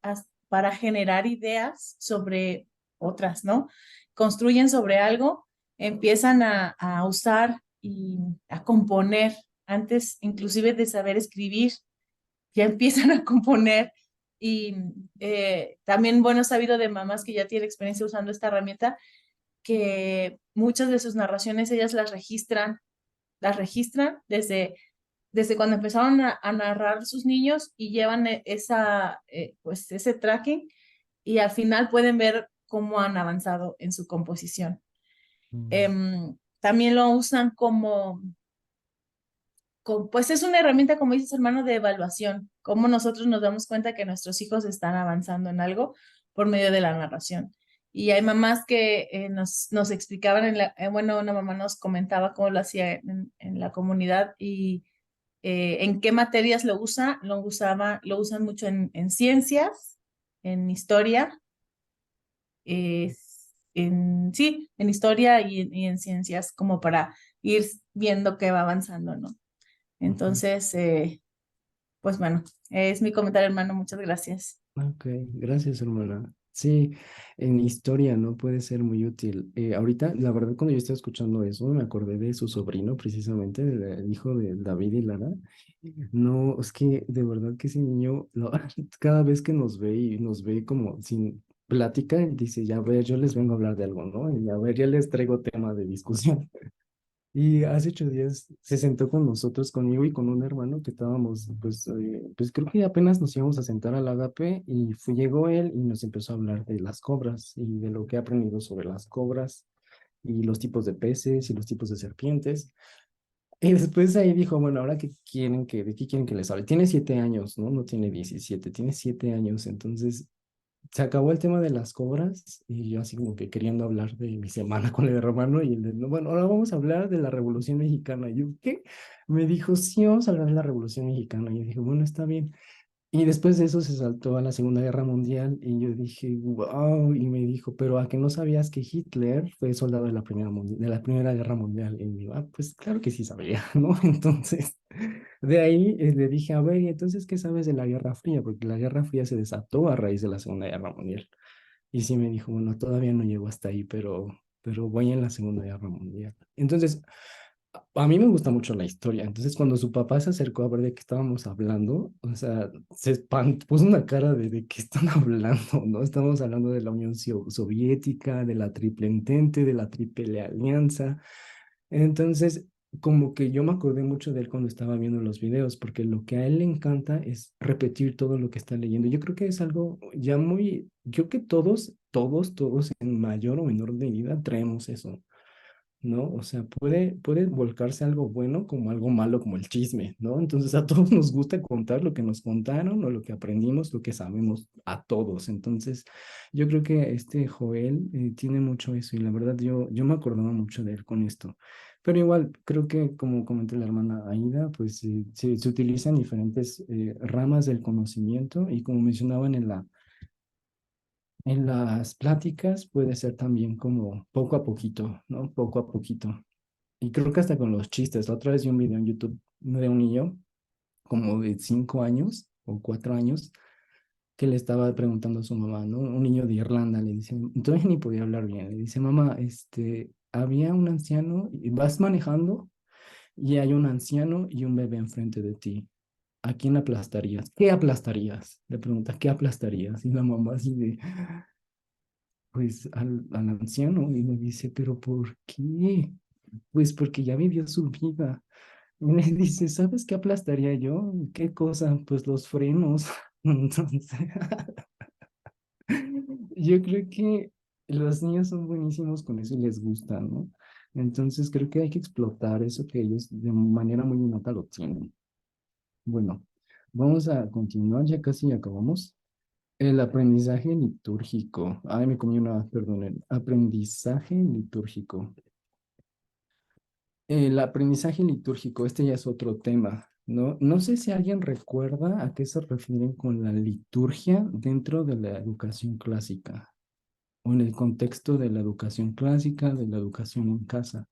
para generar ideas sobre otras, ¿no? Construyen sobre algo, empiezan a usar y a componer, antes inclusive de saber escribir, ya empiezan a componer y también, bueno, he sabido de mamás que ya tienen experiencia usando esta herramienta, que muchas de sus narraciones ellas las registran desde cuando empezaron a narrar sus niños y llevan pues ese tracking y al final pueden ver cómo han avanzado en su composición. Mm. También lo usan pues es una herramienta, como dices, hermano, de evaluación, cómo nosotros nos damos cuenta que nuestros hijos están avanzando en algo por medio de la narración. Y hay mamás que nos explicaban, bueno, una mamá nos comentaba cómo lo hacía en la comunidad y en qué materias lo usan mucho en ciencias, en historia, sí, en historia y en ciencias, como para ir viendo qué va avanzando, ¿no? Entonces, pues bueno, es mi comentario, hermano. Muchas gracias. Ok, gracias, hermana. Sí, en historia, ¿no? Puede ser muy útil. Ahorita, la verdad, cuando yo estaba escuchando eso, me acordé de su sobrino, precisamente, del hijo de David y Lara. No, es que de verdad que ese niño, cada vez que nos ve y nos ve como sin plática, dice, ya a ver, yo les vengo a hablar de algo, ¿no? Y a ver, ya les traigo tema de discusión. Y hace 8 días se sentó con nosotros, conmigo y con un hermano que estábamos, pues creo que apenas nos íbamos a sentar al agape y llegó él y nos empezó a hablar de las cobras y de lo que ha aprendido sobre las cobras y los tipos de peces y los tipos de serpientes. Y después ahí dijo, bueno, ahora de qué quieren que les hable. Tiene 7 años, ¿no? No tiene 17, tiene 7 años. Entonces se acabó el tema de las cobras y yo así como que queriendo hablar de mi semana con el hermano y "No, bueno, ahora vamos a hablar de la Revolución Mexicana". Y yo, ¿qué? Me dijo, sí, vamos a hablar de la Revolución Mexicana. Y yo dije, bueno, está bien. Y después de eso se saltó a la Segunda Guerra Mundial y yo dije, wow, y me dijo, pero ¿a que no sabías que Hitler fue soldado de de la Primera Guerra Mundial? Y yo, pues claro que sí sabía, ¿no? Entonces, de ahí le dije, a ver, ¿y entonces qué sabes de la Guerra Fría? Porque la Guerra Fría se desató a raíz de la Segunda Guerra Mundial. Y sí me dijo, bueno, todavía no llego hasta ahí, pero voy en la Segunda Guerra Mundial. Entonces, a mí me gusta mucho la historia. Entonces, cuando su papá se acercó a ver de qué estábamos hablando, o sea, se espantó, puso una cara de qué están hablando, ¿no? Estamos hablando de la Unión Soviética, de la Triple Entente, de la Triple Alianza. Entonces, como que yo me acordé mucho de él cuando estaba viendo los videos, porque lo que a él le encanta es repetir todo lo que está leyendo. Yo creo que es algo ya muy, yo creo que todos en mayor o menor medida traemos eso, ¿no? O sea, puede volcarse algo bueno como algo malo, como el chisme, ¿no? Entonces a todos nos gusta contar lo que nos contaron o lo que aprendimos, lo que sabemos a todos. Entonces, yo creo que este Joel tiene mucho eso y la verdad yo me acordaba mucho de él con esto. Pero igual, creo que como comentó la hermana Aida, pues se utilizan diferentes ramas del conocimiento y como mencionaban en las pláticas puede ser también como poco a poquito, ¿no? Poco a poquito. Y creo que hasta con los chistes. La otra vez vi un video en YouTube de un niño como de 5 años o 4 años que le estaba preguntando a su mamá, ¿no? Un niño de Irlanda le dice, entonces ni podía hablar bien. Le dice, mamá, había un anciano y vas manejando y hay un anciano y un bebé enfrente de ti. ¿A quién aplastarías? ¿Qué aplastarías? Le pregunta, ¿qué aplastarías? Y la mamá así de, pues al anciano y me dice, pero ¿por qué? Pues porque ya vivió su vida. Y me dice, ¿sabes qué aplastaría yo? ¿Qué cosa? Pues los frenos. Entonces, yo creo que los niños son buenísimos con eso y les gusta, ¿no? Entonces, creo que hay que explotar eso que ellos de manera muy innata lo tienen. Bueno, vamos a continuar, ya casi acabamos. El aprendizaje litúrgico. Ay, me comí perdón, el aprendizaje litúrgico. El aprendizaje litúrgico, este ya es otro tema, ¿no? No sé si alguien recuerda a qué se refieren con la liturgia dentro de la educación clásica o en el contexto de la educación clásica, de la educación en casa.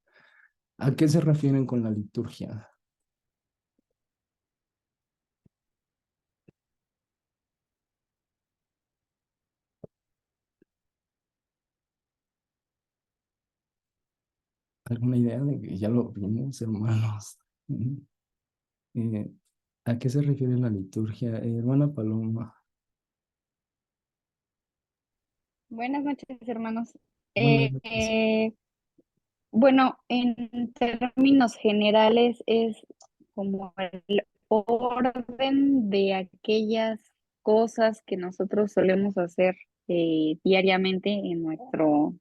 ¿A qué se refieren con la liturgia? ¿Alguna idea de que ya lo vimos, hermanos? Ujú. Eh, ¿A qué se refiere la liturgia? Hermana Paloma, Buenas noches, hermanos. buenas Eh, noches. eh, bueno, en términos generales es como el orden de aquellas cosas que nosotros solemos hacer diariamente en nuestro,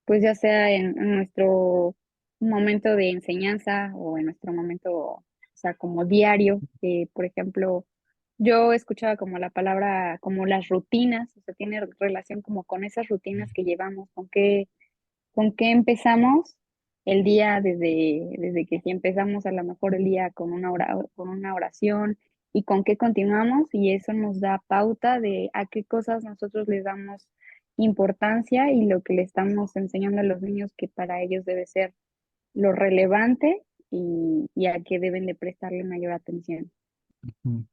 pues ya sea en nuestro momento de enseñanza o en nuestro momento, o sea, como diario. Por ejemplo, yo escuchaba como la palabra, como las rutinas, o sea, tiene relación como con esas rutinas que llevamos, con qué empezamos el día desde que si empezamos a lo mejor el día con con una oración y con qué continuamos y eso nos da pauta de a qué cosas nosotros les damos importancia y lo que le estamos enseñando a los niños que para ellos debe ser lo relevante y a qué deben de prestarle mayor atención. Ujú.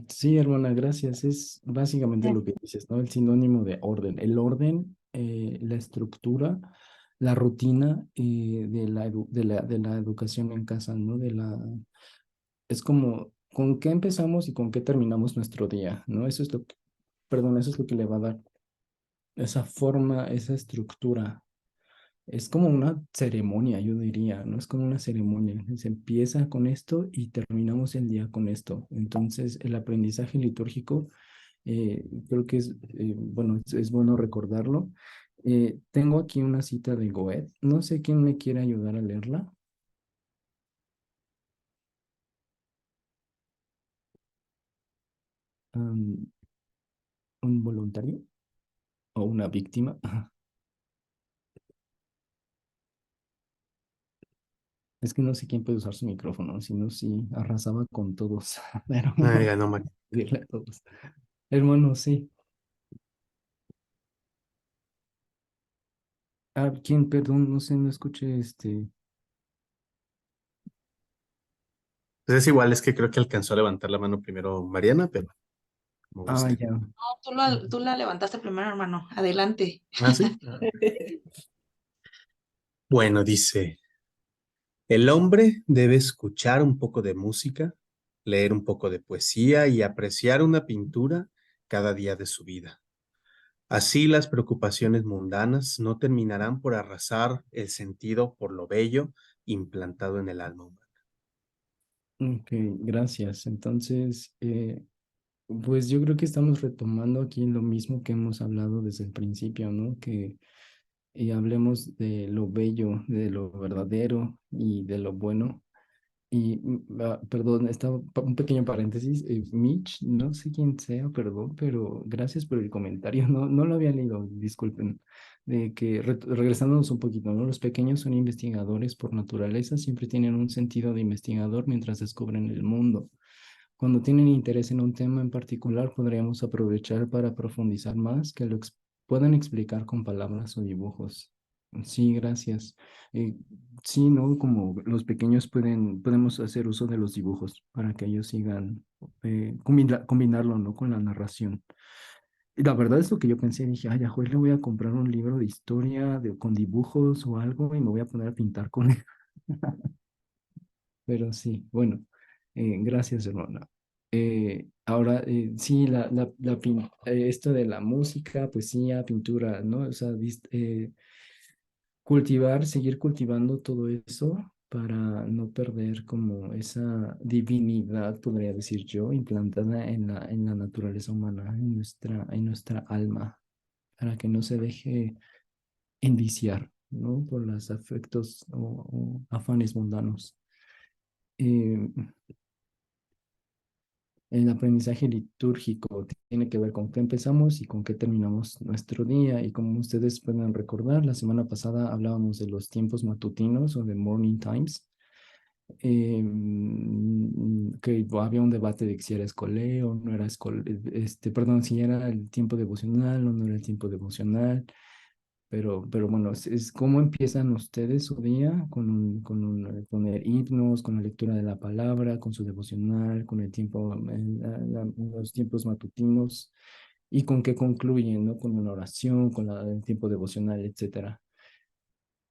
Sí, hermana, gracias. Es básicamente lo que dices, ¿no? El sinónimo de orden. El orden, la estructura, la rutina de la educación en casa, ¿no? Es como, ¿con qué empezamos y con qué terminamos nuestro día, ¿no? Eso es perdón, eso es lo que le va a dar esa forma, esa estructura. Es como una ceremonia, yo diría, ¿no? Es como una ceremonia. Se empieza con esto y terminamos el día con esto. Entonces, el aprendizaje litúrgico, creo que bueno, es bueno recordarlo. Tengo aquí una cita de Goethe. No sé quién me quiere ayudar a leerla. Am, ¿Un voluntario o una víctima? Es que no sé quién puede usar su micrófono, si no, sí, arrasaba con todos, pero Ay, no ganó María. dile a todos. Hermano, sí. Ah, ¿quién? Perdón, no sé, no escuché Entonces igual es que creo que alcanzó a levantar la mano primero Mariana, pero como Ah, guste. ya. No, tú la levantaste primero, hermano. Adelante. Ah, sí. Bueno, dice, el hombre debe escuchar un poco de música, leer un poco de poesía y apreciar una pintura cada día de su vida. Así las preocupaciones mundanas no terminarán por arrasar el sentido por lo bello implantado en el alma humana. Ok, gracias. Entonces, pues yo creo que estamos retomando aquí lo mismo que hemos hablado desde el principio, ¿no? Que hablemos de lo bello, de lo verdadero y de lo bueno. Y, perdón, un pequeño paréntesis. Mitch, no sé quién sea, perdón, pero gracias por el comentario. No, no lo había leído, disculpen. De que, regresándonos un poquito, ¿no? Los pequeños son investigadores por naturaleza, siempre tienen un sentido de investigador mientras descubren el mundo. Cuando tienen interés en un tema en particular, podríamos aprovechar para profundizar más, que puedan explicar con palabras o dibujos. Sí, gracias. Eh, sí, ¿no? Como los pequeños podemos hacer uso de los dibujos para que ellos sigan, combinarlo, ¿no? Con la narración. Y la verdad es lo que yo pensé, dije, ay, a Joel le voy a comprar un libro de historia con dibujos o algo y me voy a poner a pintar con él. Pero sí, bueno, gracias, hermana. Ahora, sí, esto de la música, poesía, pintura, ¿no? O sea, seguir cultivando todo eso para no perder como esa divinidad, podría decir yo, implantada en en la naturaleza humana, en nuestra alma, para que no se deje enviciar, ¿no? Por los afectos o afanes mundanos. Eh, El aprendizaje litúrgico tiene que ver con qué empezamos y con qué terminamos nuestro día. Y como ustedes pueden recordar, la semana pasada hablábamos de los tiempos matutinos o de morning times, que había un debate de que si era escoleo, no era perdón, si era el tiempo devocional o no era el tiempo devocional. Pero bueno, es cómo empiezan ustedes su día con el himnos, con la lectura de la palabra, con su devocional, con el tiempo, los tiempos matutinos y con qué concluyen, ¿no? Con una oración, el tiempo devocional, etcétera.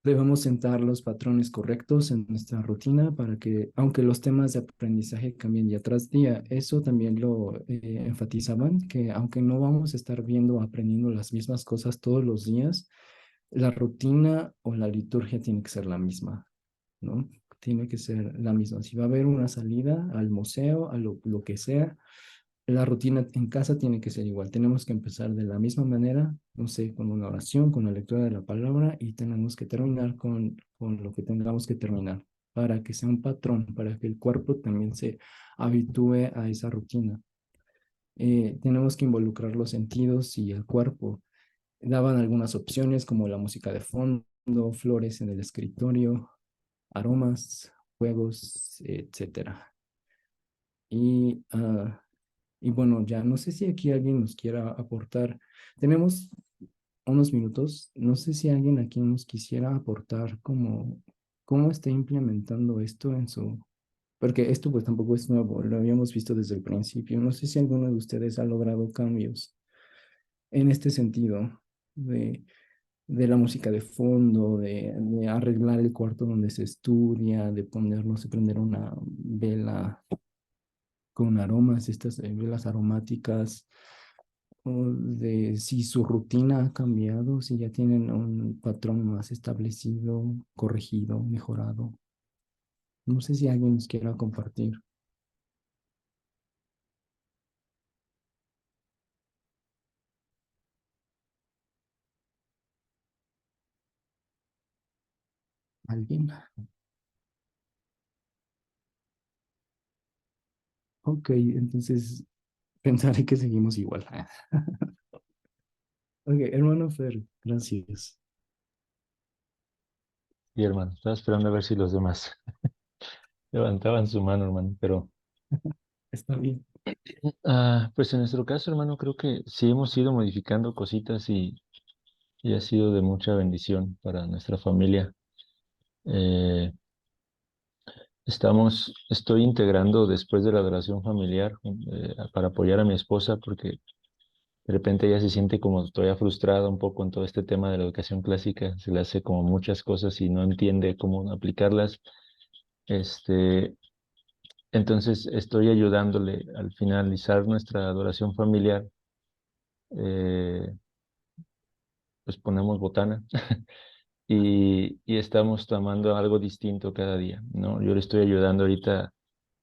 Debemos sentar los patrones correctos en nuestra rutina para que, aunque los temas de aprendizaje cambien día tras día, eso también lo enfatizaban, que aunque no vamos a estar viendo o aprendiendo las mismas cosas todos los días, la rutina o la liturgia tiene que ser la misma, ¿no? Tiene que ser la misma. Si va a haber una salida al museo, a lo que sea, la rutina en casa tiene que ser igual. Tenemos que empezar de la misma manera, no sé, con una oración, con la lectura de la palabra y tenemos que terminar con lo que tengamos que terminar para que sea un patrón, para que el cuerpo también se habitúe a esa rutina. Tenemos que involucrar los sentidos y el cuerpo. Daban algunas opciones como la música de fondo, flores en el escritorio, aromas, juegos, etcétera. Y y bueno, ya no sé si aquí alguien nos quiera aportar. Tenemos unos minutos. No sé si alguien aquí nos quisiera aportar cómo está implementando esto en porque esto pues tampoco es nuevo, lo habíamos visto desde el principio. No sé si alguno de ustedes ha logrado cambios en este sentido de la música de fondo, de arreglar el cuarto donde se estudia, de poner, no sé, prender una vela con aromas, estas velas aromáticas, o de si su rutina ha cambiado, si ya tienen un patrón más establecido, corregido, mejorado. No sé si alguien nos quiera compartir. ¿Alguien? Ok, entonces pensaré que seguimos igual. Ok, hermano Fer, gracias. Y hermano, estaba esperando a ver si los demás levantaban su mano, hermano, pero Está bien. pues en nuestro caso, hermano, creo que sí hemos ido modificando cositas y ha sido de mucha bendición para nuestra familia. Eh, estoy integrando después de la adoración familiar para apoyar a mi esposa porque de repente ella se siente como todavía frustrada un poco en todo este tema de la educación clásica, se le hace como muchas cosas y no entiende cómo aplicarlas. Este, entonces estoy ayudándole al finalizar nuestra adoración familiar, eh, pues ponemos botana y estamos tomando algo distinto cada día, ¿no? Yo le estoy ayudando ahorita,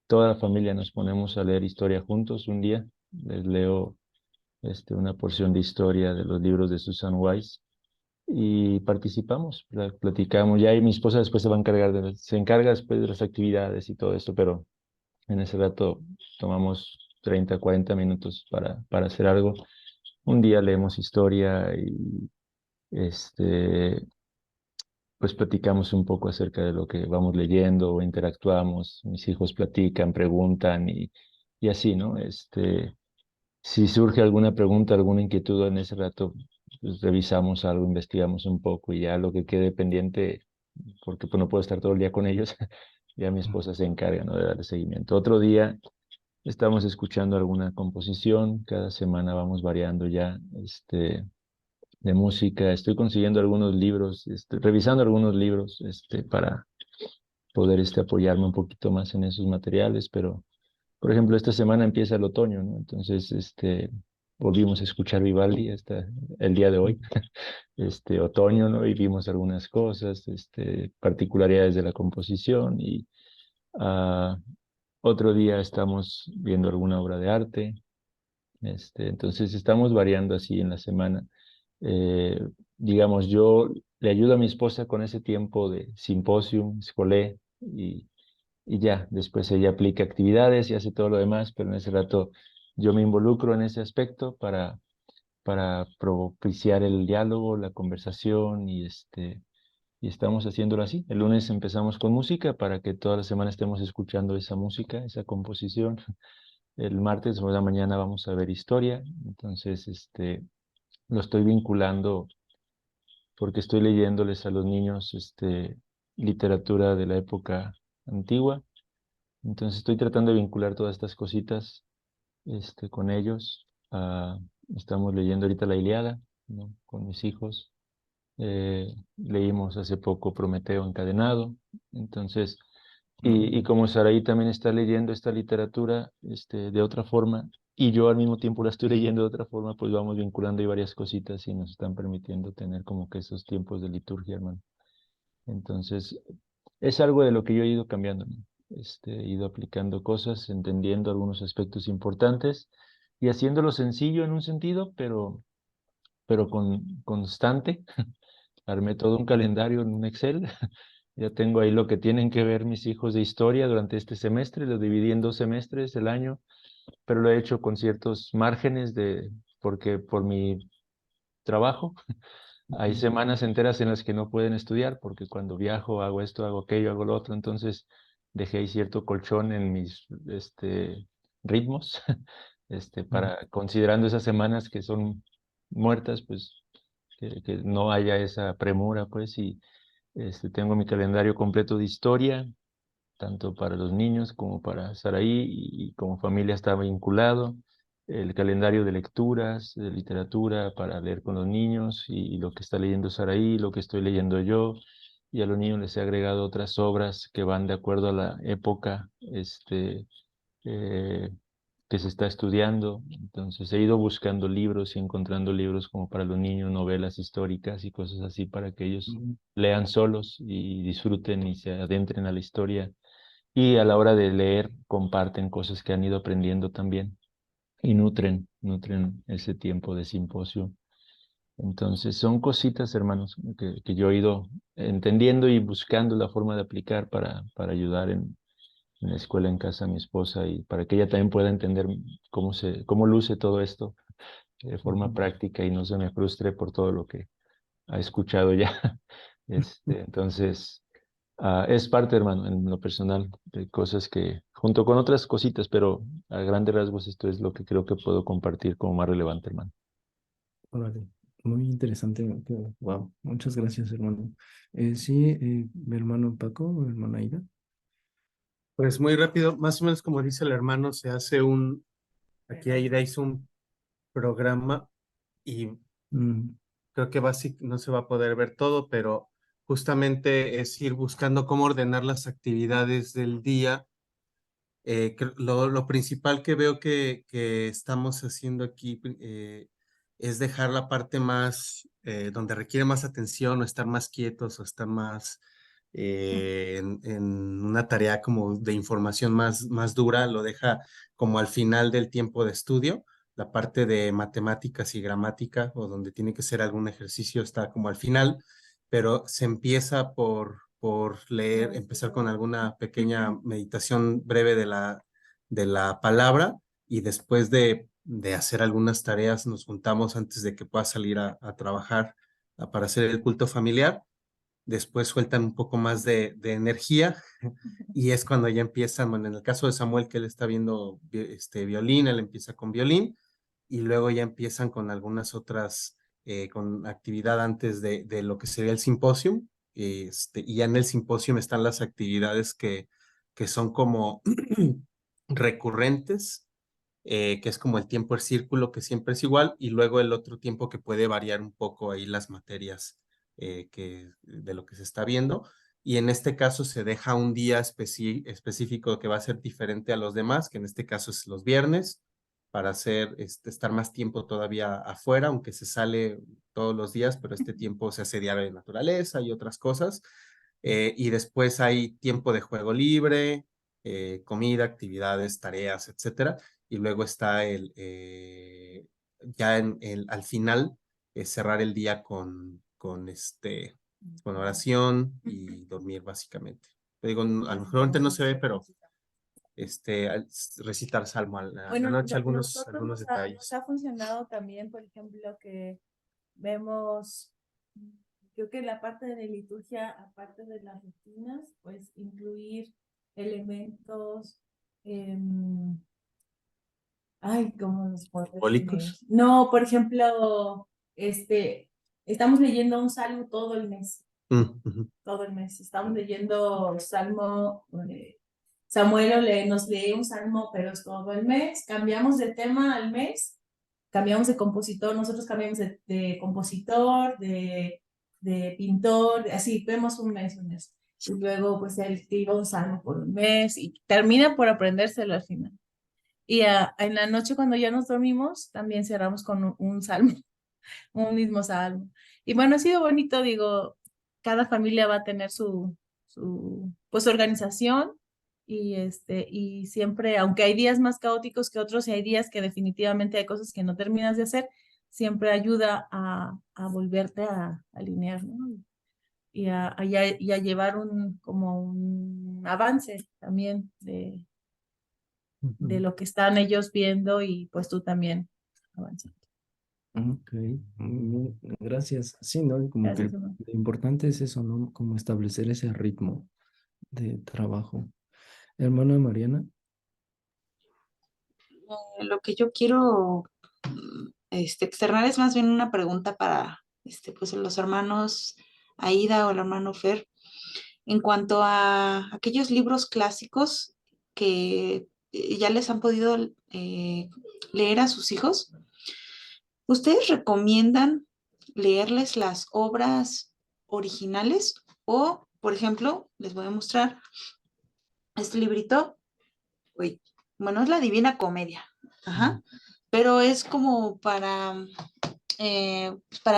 toda la familia nos ponemos a leer historia juntos un día, les leo una porción de historia de los libros de Susan Weiss y participamos, platicamos, ya y mi esposa después se encarga después de las actividades y todo esto, pero en ese rato tomamos 30, 40 minutos para hacer algo. Un día leemos historia y pues platicamos un poco acerca de lo que vamos leyendo o interactuamos. Mis hijos platican, preguntan y así, ¿no? Si surge alguna pregunta, alguna inquietud en ese rato, pues revisamos algo, investigamos un poco y ya lo que quede pendiente, porque pues no puedo estar todo el día con ellos, ya mi esposa se encarga, ¿no? De darle seguimiento. Otro día estamos escuchando alguna composición, cada semana vamos variando ya, de música. Estoy consiguiendo algunos libros, revisando algunos libros, para poder, apoyarme un poquito más en esos materiales, pero por ejemplo, esta semana empieza el otoño, ¿no? Entonces, volvimos a escuchar Vivaldi hasta el día de hoy, otoño, ¿no? Y vimos algunas cosas, particularidades de la composición y ah, otro día estamos viendo alguna obra de arte, entonces estamos variando así en la semana. Eh, digamos, yo le ayudo a mi esposa con ese tiempo de simposium, escolé y ya, después ella aplica actividades y hace todo lo demás, pero en ese rato yo me involucro en ese aspecto para propiciar el diálogo, la conversación y estamos haciéndolo así. El lunes empezamos con música para que toda la semana estemos escuchando esa música, esa composición. El martes o la mañana vamos a ver historia, entonces lo estoy vinculando porque estoy leyéndoles a los niños literatura de la época antigua. Entonces estoy tratando de vincular todas estas cositas con ellos. Estamos leyendo ahorita la Ilíada, ¿no? Con mis hijos. Leímos hace poco Prometeo encadenado. Entonces, y como Saraí también está leyendo esta literatura de otra forma, y yo al mismo tiempo la estoy leyendo de otra forma, pues vamos vinculando ahí varias cositas y nos están permitiendo tener como que esos tiempos de liturgia, hermano. Entonces, es algo de lo que yo he ido cambiando, ¿no? He ido aplicando cosas, entendiendo algunos aspectos importantes y haciéndolo sencillo en un sentido, pero constante. Armé todo un calendario en un Excel. Ya tengo ahí lo que tienen que ver mis hijos de historia durante este semestre. Lo dividí en 2 semestres el año, pero lo he hecho con ciertos márgenes porque por mi trabajo hay semanas enteras en las que no pueden estudiar porque cuando viajo hago esto, hago aquello, hago lo otro, entonces dejé ahí cierto colchón en mis ritmos, para considerando esas semanas que son muertas, pues que no haya esa premura, pues, y tengo mi calendario completo de historia, tanto para los niños como para Saraí, y como familia está vinculado. El calendario de lecturas, de literatura para leer con los niños, y lo que está leyendo Saraí, lo que estoy leyendo yo, y a los niños les he agregado otras obras que van de acuerdo a la época eh, que se está estudiando. Entonces he ido buscando libros y encontrando libros como para los niños, novelas históricas y cosas así para que ellos lean solos y disfruten y se adentren a la historia. Y a la hora de leer comparten cosas que han ido aprendiendo también y nutren ese tiempo de simposio. Entonces son cositas, hermanos, que yo he ido entendiendo y buscando la forma de aplicar para ayudar en la escuela, en casa, a mi esposa, y para que ella también pueda entender cómo luce todo esto de forma práctica y no se me frustre por todo lo que ha escuchado ya. Entonces, es parte, hermano, en lo personal, de cosas que, junto con otras cositas, pero a grandes rasgos esto es lo que creo que puedo compartir como más relevante, hermano. Órale, muy interesante. Wow, muchas gracias, hermano. Sí, mi hermano Paco, mi hermana Aida. Pues muy rápido, más o menos como dice el hermano, se hace aquí Aida hizo un programa y Mm, creo que no se va a poder ver todo, pero justamente es ir buscando cómo ordenar las actividades del día. Lo principal que veo que estamos haciendo aquí es dejar la parte más, donde requiere más atención o estar más quietos o estar más en una tarea como de información más dura, lo deja como al final del tiempo de estudio. La parte de matemáticas y gramática o donde tiene que ser algún ejercicio está como al final, pero se empieza por leer, empezar con alguna pequeña meditación breve de la palabra y después de hacer algunas tareas nos juntamos antes de que pueda salir a trabajar para hacer el culto familiar. Después sueltan un poco más de energía y es cuando ya empiezan, bueno, en el caso de Samuel que él está viendo violín, él empieza con violín y luego ya empiezan con algunas otras, con actividad antes de lo que sería el simposio. Y ya en el simposio están las actividades que son como recurrentes, que es como el tiempo el círculo, que siempre es igual, y luego el otro tiempo que puede variar un poco ahí las materias de lo que se está viendo. Y en este caso se deja un día específico que va a ser diferente a los demás, que en este caso es los viernes, para estar más tiempo todavía afuera, aunque se sale todos los días, pero este tiempo se hace diario de naturaleza y otras cosas. Y después hay tiempo de juego libre, comida, actividades, tareas, etcétera. Y luego está al final, cerrar el día con oración y dormir básicamente. Te digo, a lo mejor ahorita no se ve, pero recitar salmo a la Bueno, noche, algunos nosotros nos detalles. ha funcionado también, por ejemplo, que vemos, creo que la parte de liturgia, aparte de las rutinas, pues incluir elementos, ay, ¿cómo los puedo decir? ¿Simbólicos? No, por ejemplo, estamos leyendo un salmo todo el mes. Todo el mes. Estamos leyendo salmo, Samuel nos lee un salmo, pero es todo el mes. Cambiamos de tema al mes, cambiamos de compositor, nosotros cambiamos de compositor, de pintor, así, vemos un mes, un mes. Y luego, pues, él tira un salmo por un mes y termina por aprendérselo al final. Y en la noche, cuando ya nos dormimos, también cerramos con un salmo, un mismo salmo. Y bueno, ha sido bonito, digo, cada familia va a tener pues, organización y siempre, aunque hay días más caóticos que otros y hay días que definitivamente hay cosas que no terminas de hacer, siempre ayuda a volverte a alinear, ¿no? Y a llevar como un avance también de lo que están ellos viendo y pues tú también avanzando. Ok, muy bien, gracias. Sí, ¿no? Como que Gracias, hermano. lo importante es eso, ¿no? Como establecer ese ritmo de trabajo. Hermana Mariana. Lo que yo quiero externar es más bien una pregunta para pues, los hermanos Aida o el hermano Fer. en cuanto a aquellos libros clásicos que ya les han podido leer a sus hijos, ¿ustedes recomiendan leerles las obras originales o, por ejemplo, les voy a mostrar este librito? Uy, bueno, es la Divina Comedia, ajá, pero es como para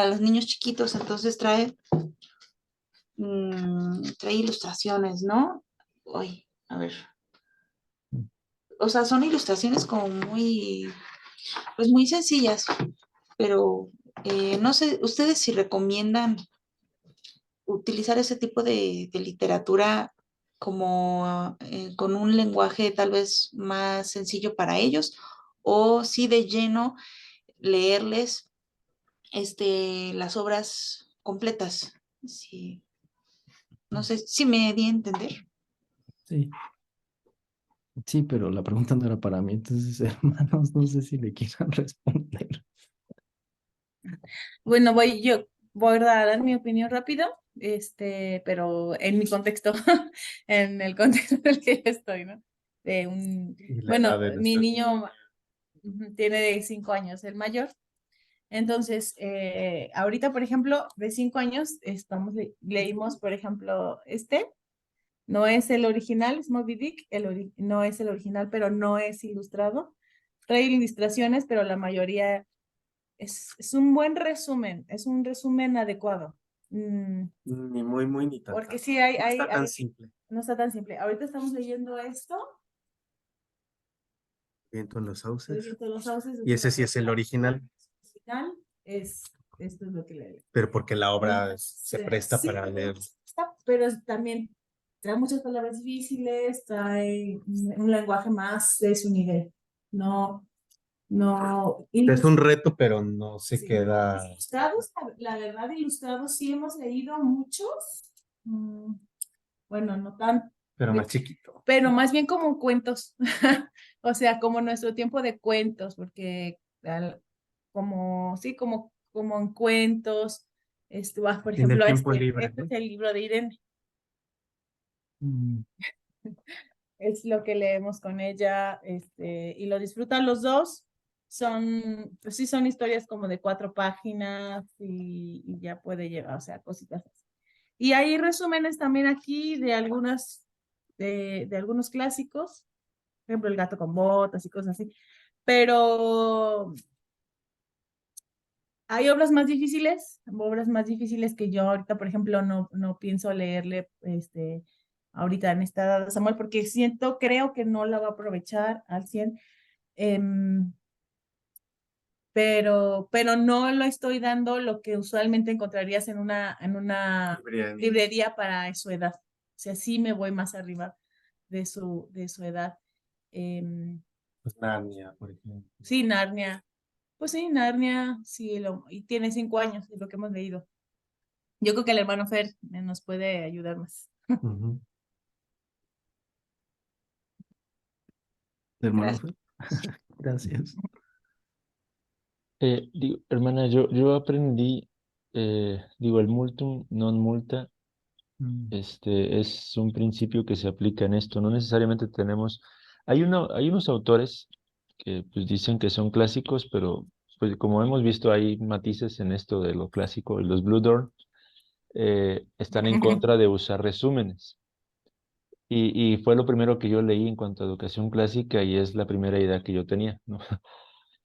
los niños chiquitos, entonces trae ilustraciones, ¿no? Uy, a ver, o sea, son ilustraciones como pues muy sencillas, pero no sé, ustedes si recomiendan utilizar ese tipo de literatura como con un lenguaje tal vez más sencillo para ellos, o si de lleno leerles las obras completas. Sí, no sé si me di a entender. Sí, sí, pero la pregunta no era para mí, entonces, hermanos, no sé si le quieran responder. Bueno, yo voy a dar mi opinión rápido, pero en mi contexto, en el contexto en el que yo estoy, ¿no? Y la Bueno, edad de mi nuestros niño niños. tiene 5 años, el mayor. Entonces, ahorita, por ejemplo, de 5 años, leímos, por ejemplo, no es el original, es Moby Dick, no es el original, pero no es ilustrado. Trae ilustraciones, pero la mayoría es un buen resumen, es un resumen adecuado. Ni muy, muy, ni tan, Porque tan. sí, No está tan simple. no está tan simple. Ahorita estamos leyendo esto, Viento en los El sauces. viento de los sauces, Y ese sí es el original, original, esto es lo que leí. pero porque la obra se presta Sí, para leer. pero también trae muchas palabras difíciles, trae un lenguaje más de su nivel. No, no. Es un reto, pero no se Sí. queda. Ilustrados, la verdad, ilustrados sí hemos leído muchos. Bueno, no tan, Pero más chiquito. pero más bien como cuentos. O sea, como nuestro tiempo de cuentos, porque sí, como en cuentos. Por En el ejemplo, tiempo libre, este ¿no? es el libro de Irene. Mm, Es lo que leemos con ella, y lo disfrutan los dos. Pues sí, son historias como de 4 páginas y ya puede llegar, o sea, cositas así. Y hay resúmenes también aquí de algunos clásicos, por ejemplo, El gato con botas y cosas así. Pero hay obras más difíciles que yo ahorita, por ejemplo, no pienso leerle, ahorita en esta edad a Samuel, porque creo que no la va a aprovechar al 100, pero no lo estoy dando lo que usualmente encontrarías en una librería para su edad. O sea, sí me voy más arriba de su edad. Em, Pues Narnia, por ejemplo. sí, Narnia. Pues sí, Narnia, sí, y tiene 5 años, es lo que hemos leído. Yo creo que el hermano Fer nos puede ayudar más. Ujú. hermano Gracias. Fer. Gracias. Hermana, yo aprendí, el multum non multa, Mm, es un principio que se aplica en esto. No necesariamente hay unos autores que pues dicen que son clásicos, pero pues como hemos visto hay matices en esto de lo clásico. Los Blue Dorn están en contra de usar resúmenes. Y fue lo primero que yo leí en cuanto a educación clásica y es la primera idea que yo tenía, ¿no?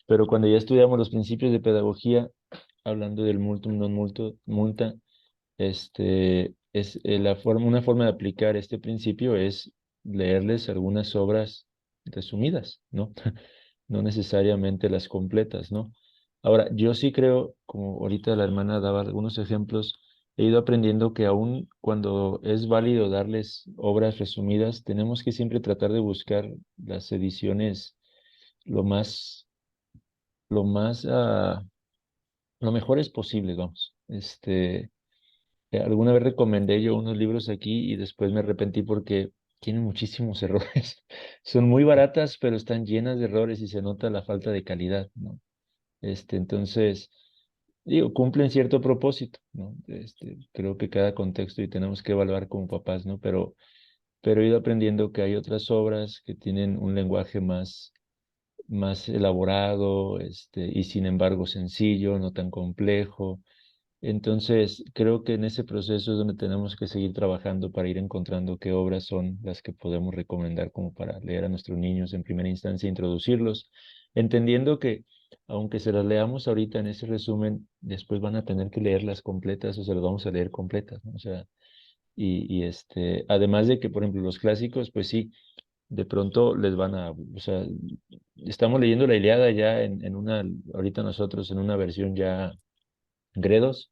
Pero cuando ya estudiamos los principios de pedagogía, hablando del multum non multa, una forma de aplicar este principio es leerles algunas obras resumidas, ¿no? No necesariamente las completas, ¿no? Ahora, yo sí creo, como ahorita la hermana daba algunos ejemplos, he ido aprendiendo que aun cuando es válido darles obras resumidas, tenemos que siempre tratar de buscar las ediciones lo más, lo más, lo mejores posibles, vamos. Alguna vez recomendé yo unos libros aquí y después me arrepentí porque tienen muchísimos errores. Son muy baratas, pero están llenas de errores y se nota la falta de calidad, ¿no? Entonces, digo, cumplen cierto propósito, ¿no? Creo que cada contexto y tenemos que evaluar como papás, ¿no? Pero he ido aprendiendo que hay otras obras que tienen un lenguaje más elaborado, y sin embargo sencillo, no tan complejo. Entonces, creo que en ese proceso es donde tenemos que seguir trabajando para ir encontrando qué obras son las que podemos recomendar como para leer a nuestros niños en primera instancia, introducirlos, entendiendo que aunque se las leamos ahorita en ese resumen, después van a tener que leerlas completas o se las vamos a leer completas, ¿no? O sea, además de que, por ejemplo, los clásicos, pues sí, de pronto les van a, o sea, estamos leyendo la Ilíada ya ahorita nosotros en una versión ya Gredos,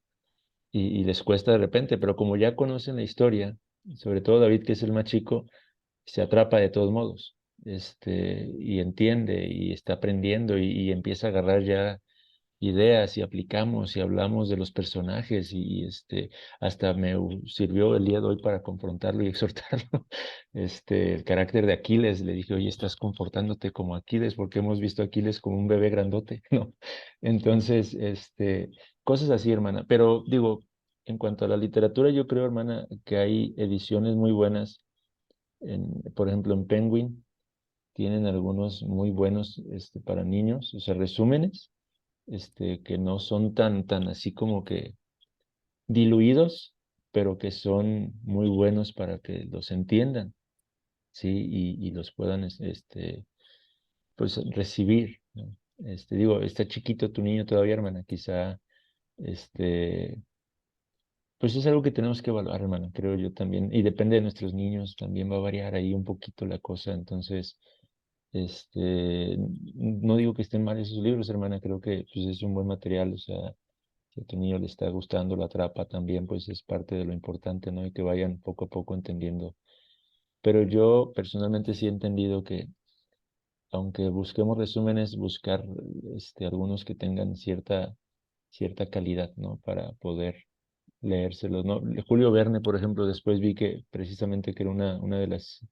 y les cuesta de repente, pero como ya conocen la historia, sobre todo David, que es el más chico, se atrapa de todos modos, y entiende y está aprendiendo y empieza a agarrar ya ideas y aplicamos y hablamos de los personajes hasta sirvió el día de hoy para confrontarlo y exhortarlo. El carácter de Aquiles, le dije, oye, estás comportándote como Aquiles porque hemos visto a Aquiles como un bebé grandote, ¿no? Entonces, cosas así, hermana. Pero digo, en cuanto a la literatura, yo creo, hermana, que hay ediciones muy buenas, por ejemplo, en Penguin. Tienen algunos muy buenos para niños, o sea, resúmenes que no son tan así como que diluidos, pero que son muy buenos para que los entiendan, ¿sí? Y los puedan, pues, recibir, ¿no? Digo, está chiquito tu niño todavía, hermana, quizá, pues es algo que tenemos que evaluar, hermana, creo yo también, y depende de nuestros niños, también va a variar ahí un poquito la cosa, entonces, no digo que estén mal esos libros, hermana, creo que pues, es un buen material, o sea, si a tu niño le está gustando, la atrapa también, pues es parte de lo importante, ¿no? Y que vayan poco a poco entendiendo. Pero yo personalmente sí he entendido que, aunque busquemos resúmenes, buscar algunos que tengan cierta calidad, ¿no? Para poder leérselos, ¿no? Julio Verne, por ejemplo, después vi que precisamente que era una de las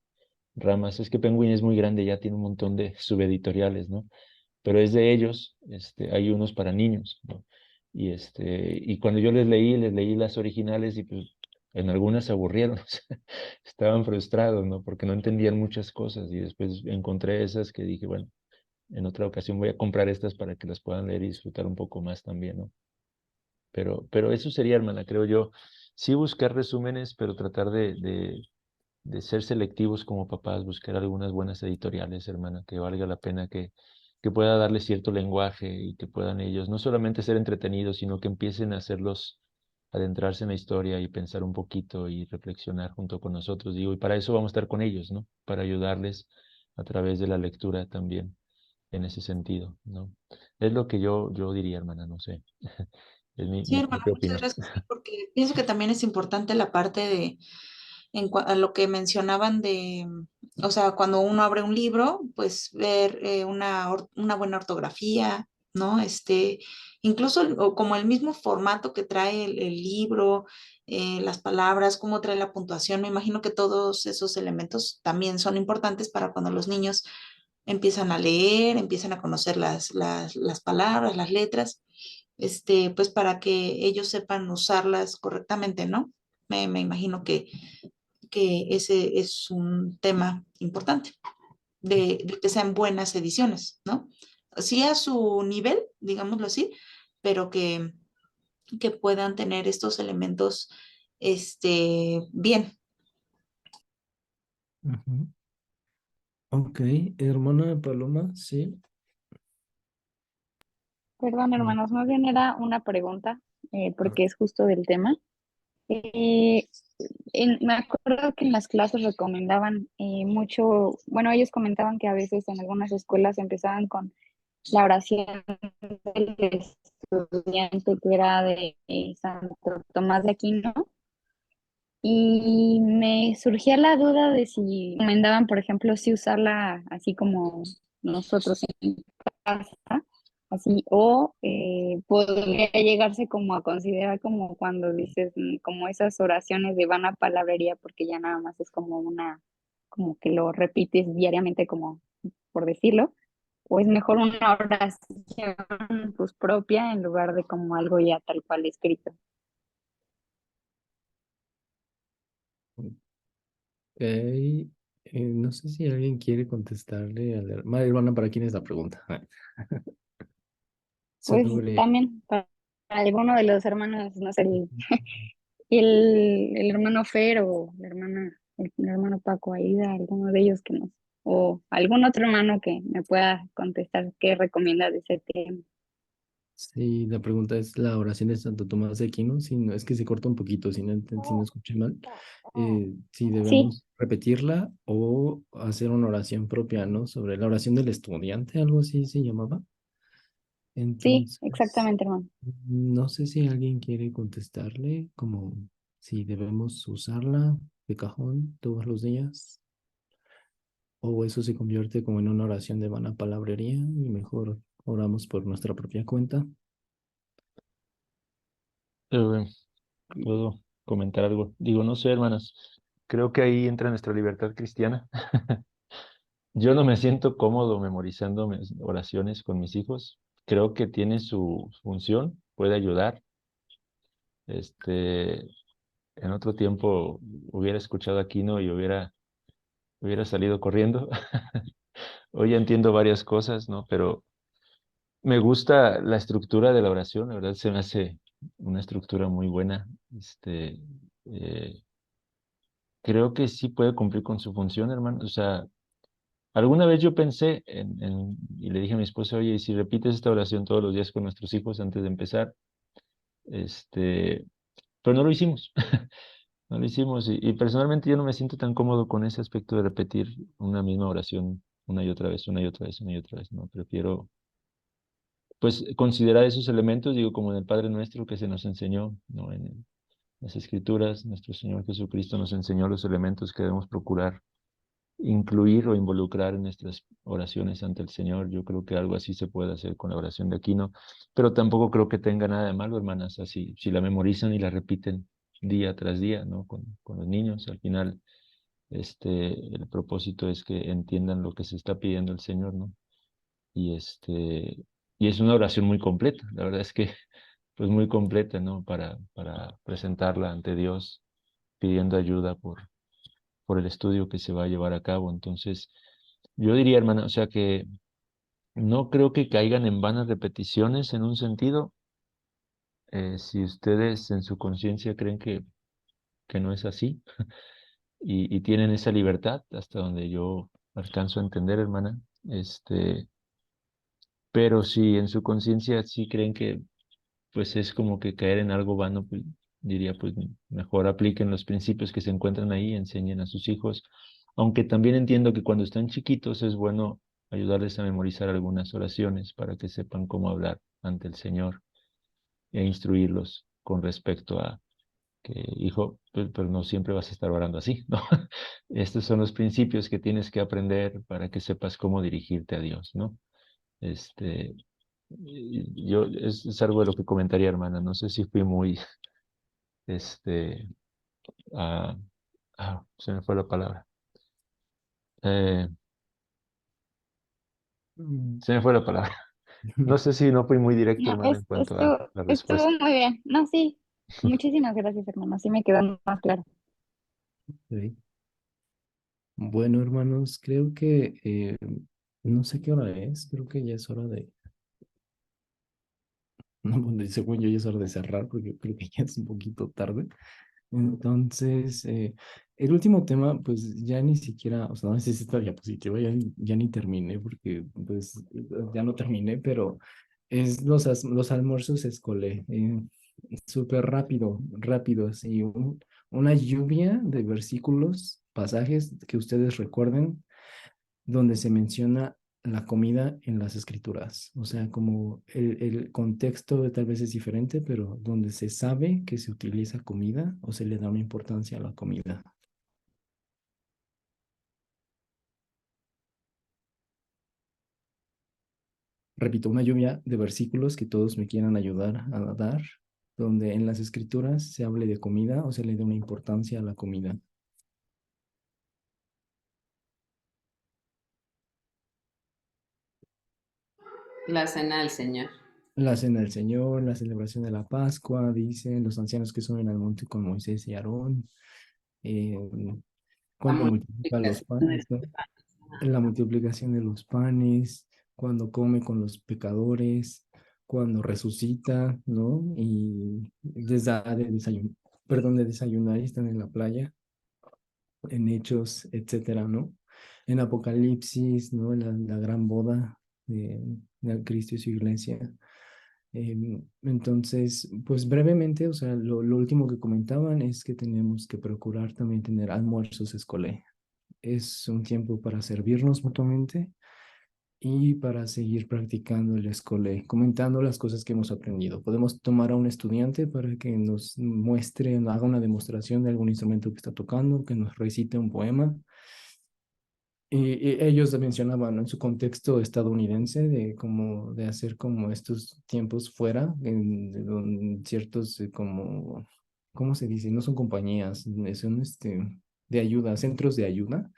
ramas, es que Penguin es muy grande, ya tiene un montón de subeditoriales, ¿no? Pero es de ellos, hay unos para niños, ¿no? Y cuando yo les leí las originales y pues en algunas se aburrieron, o sea, estaban frustrados, ¿no? Porque no entendían muchas cosas y después encontré esas que dije, bueno, en otra ocasión voy a comprar estas para que las puedan leer y disfrutar un poco más también, ¿no? Pero eso sería, hermana, creo yo, sí buscar resúmenes, pero tratar de ser selectivos como papás, buscar algunas buenas editoriales, hermana, que valga la pena que pueda darle cierto lenguaje y que puedan ellos no solamente ser entretenidos, sino que empiecen a hacerlos adentrarse en la historia y pensar un poquito y reflexionar junto con nosotros, digo, y para eso vamos a estar con ellos, ¿no? Para ayudarles a través de la lectura también en ese sentido, ¿no? Es lo que yo diría, hermana, no sé. Es Sí, mi hermano, propia muchas opinión. gracias, sí, porque pienso que también es importante la parte de, a lo que mencionaban de, o sea, cuando uno abre un libro, pues ver una buena ortografía, ¿no? Incluso o como el mismo formato que trae el libro, las palabras, cómo trae la puntuación, me imagino que todos esos elementos también son importantes para cuando los niños empiezan a leer, empiezan a conocer las palabras, las letras, pues para que ellos sepan usarlas correctamente, ¿no? Me imagino que ese es un tema importante, de que sean buenas ediciones, ¿no? Sí a su nivel, digámoslo así, pero que puedan tener estos elementos, bien. Ujú. Ok, hermana Paloma, sí. Perdón, Mm, hermanos, más bien era una pregunta, ah, porque es justo del tema. Eh, Me acuerdo que en las clases recomendaban mucho, bueno, ellos comentaban que a veces en algunas escuelas empezaban con la oración del estudiante que era de Santo Tomás de Aquino, y me surgía la duda de si recomendaban, por ejemplo, si usarla así como nosotros en casa, así, o podría llegarse como a considerar como cuando dices, como esas oraciones de vana palabrería, porque ya nada más es como una, como que lo repites diariamente, como por decirlo. o es mejor una oración pues propia en lugar de como algo ya tal cual escrito. Ok, no sé si alguien quiere contestarle a la hermana, ¿para quién es la pregunta? Pues Sobre, también para alguno de los hermanos, no sé, el hermano Fer o el hermano Paco Aida, alguno de ellos que nos, o algún otro hermano que me pueda contestar qué recomienda de ese tema. sí, la pregunta es la oración de Santo Tomás de Aquino, si no, es que se corta un poquito, si no escuché mal, si Sí, debemos repetirla o hacer una oración propia, ¿no? Sobre la oración del estudiante, algo así se llamaba. sí, Entonces, exactamente, hermano. no sé si alguien quiere contestarle, como si debemos usarla de cajón todos los días, o eso se convierte como en una oración de vana palabrería y mejor oramos por nuestra propia cuenta. Eh, ¿Puedo comentar algo? Digo, no sé, hermanas, creo que ahí entra nuestra libertad cristiana. Yo no me siento cómodo memorizando mis oraciones con mis hijos. Creo que tiene su función, puede ayudar. Este, en otro tiempo hubiera escuchado a Aquino y hubiera salido corriendo. Hoy ya entiendo varias cosas, ¿no? Pero me gusta la estructura de la oración, la verdad se me hace una estructura muy buena. Eh, Creo que sí puede cumplir con su función, hermano. O sea, alguna vez yo pensé y le dije a mi esposa, oye, ¿y si repites esta oración todos los días con nuestros hijos antes de empezar? Este, pero no lo hicimos. No lo hicimos. Y personalmente yo no me siento tan cómodo con ese aspecto de repetir una misma oración una y otra vez, una y otra vez, una y otra vez, ¿no? Prefiero, pues, considerar esos elementos, digo, como en el Padre Nuestro que se nos enseñó, ¿no? En las Escrituras, nuestro Señor Jesucristo nos enseñó los elementos que debemos procurar incluir o involucrar en nuestras oraciones ante el Señor. Yo creo que algo así se puede hacer con la oración de Aquino, pero tampoco creo que tenga nada de malo, hermanas, así, si la memorizan y la repiten día tras día, ¿no? Con los niños, al final, el propósito es que entiendan lo que se está pidiendo el Señor, ¿no? Y y es una oración muy completa, la verdad es que, pues muy completa, ¿no? Para presentarla ante Dios, pidiendo ayuda por el estudio que se va a llevar a cabo. Entonces, yo diría, hermana, o sea que no creo que caigan en vanas repeticiones en un sentido. Si ustedes en su conciencia creen que no es así y tienen esa libertad, hasta donde yo alcanzo a entender, hermana, pero si en su conciencia sí creen que pues es como que caer en algo vano, pues diría, pues mejor apliquen los principios que se encuentran ahí, enseñen a sus hijos, aunque también entiendo que cuando están chiquitos es bueno ayudarles a memorizar algunas oraciones para que sepan cómo hablar ante el Señor e instruirlos con respecto a que, hijo, pero no siempre vas a estar orando así, ¿no? Estos son los principios que tienes que aprender para que sepas cómo dirigirte a Dios, ¿no? Este, es algo de lo que comentaría, hermana. No sé si fui muy, este, ah, se me fue la palabra. Eh, Se me fue la palabra. No sé si no fui muy directo, No, hermana, en cuanto a la estuvo respuesta. muy bien. No, sí. Muchísimas gracias, hermano. Así me quedó más claro. Ok. Bueno, hermanos, creo que no sé qué hora es, creo que ya es hora de, no, bueno, según yo ya es hora de cerrar porque creo que ya es un poquito tarde. Entonces, el último tema, pues ya ni siquiera, o sea, no sé si esta diapositiva ya ni terminé porque pues ya no terminé, pero es los almuerzos escolé, súper rápido, rápido, así, una lluvia de versículos, pasajes que ustedes recuerden donde se menciona la comida en las escrituras. O sea, como el contexto tal vez es diferente, pero donde se sabe que se utiliza comida o se le da una importancia a la comida. Repito, una lluvia de versículos que todos me quieran ayudar a dar, donde en las escrituras se hable de comida o se le dé una importancia a la comida. La cena del Señor. La cena del Señor, la celebración de la Pascua, dicen los ancianos que suben al monte con Moisés y Aarón, eh, La cuando multiplica los multiplicación de panes, ¿no? los panes. La multiplicación de los panes, cuando come con los pecadores, cuando resucita, ¿no? Y les da de desayunar, perdón, de desayunar y están en la playa, en Hechos, etcétera, ¿no? En Apocalipsis, ¿no? La gran boda de Cristo y su iglesia. Entonces, pues brevemente, o sea, lo último que comentaban es que tenemos que procurar también tener almuerzos escolé. Es un tiempo para servirnos mutuamente y para seguir practicando el escolé, comentando las cosas que hemos aprendido. Podemos tomar a un estudiante para que nos muestre, haga una demostración de algún instrumento que está tocando, que nos recite un poema. Y ellos mencionaban, ¿no?, en su contexto estadounidense de como de hacer como estos tiempos fuera, en ciertos como, ¿cómo se dice? No son compañías, son de ayuda, centros de ayuda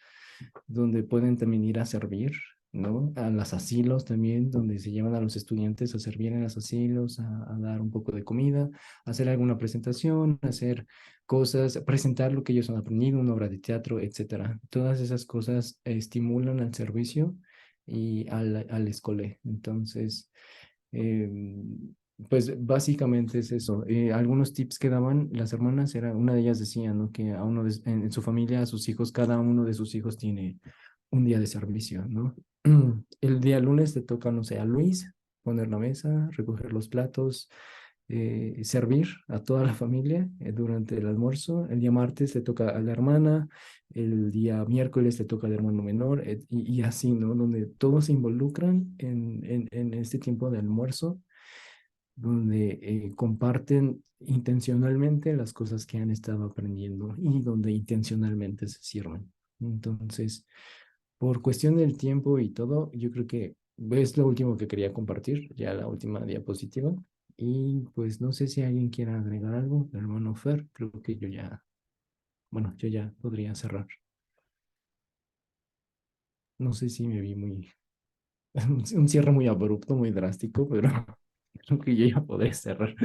donde pueden también ir a servir, ¿no? A los asilos también, donde se llevan a los estudiantes a servir en los asilos, a dar un poco de comida, hacer alguna presentación, hacer cosas, presentar lo que ellos han aprendido, una obra de teatro, etcétera. Todas esas cosas estimulan al servicio y al escolé. Entonces, eh, pues básicamente es eso. Algunos tips que daban las hermanas, era, una de ellas decía, ¿no?, que a uno en su familia, a sus hijos, cada uno de sus hijos tiene un día de servicio, ¿no? El día lunes te toca, no sé, a Luis poner la mesa, recoger los platos, servir a toda la familia durante el almuerzo. El día martes te toca a la hermana, el día miércoles te toca al hermano menor, y así, ¿no? Donde todos se involucran en este tiempo de almuerzo, donde comparten intencionalmente las cosas que han estado aprendiendo y donde intencionalmente se sirven. Entonces, por cuestión del tiempo y todo, yo creo que es lo último que quería compartir, ya la última diapositiva. Y pues no sé si alguien quiera agregar algo, hermano Fer, creo que yo ya, bueno, yo ya podría cerrar. No sé si me vi muy, un cierre muy abrupto, muy drástico, pero creo que yo ya podré cerrar.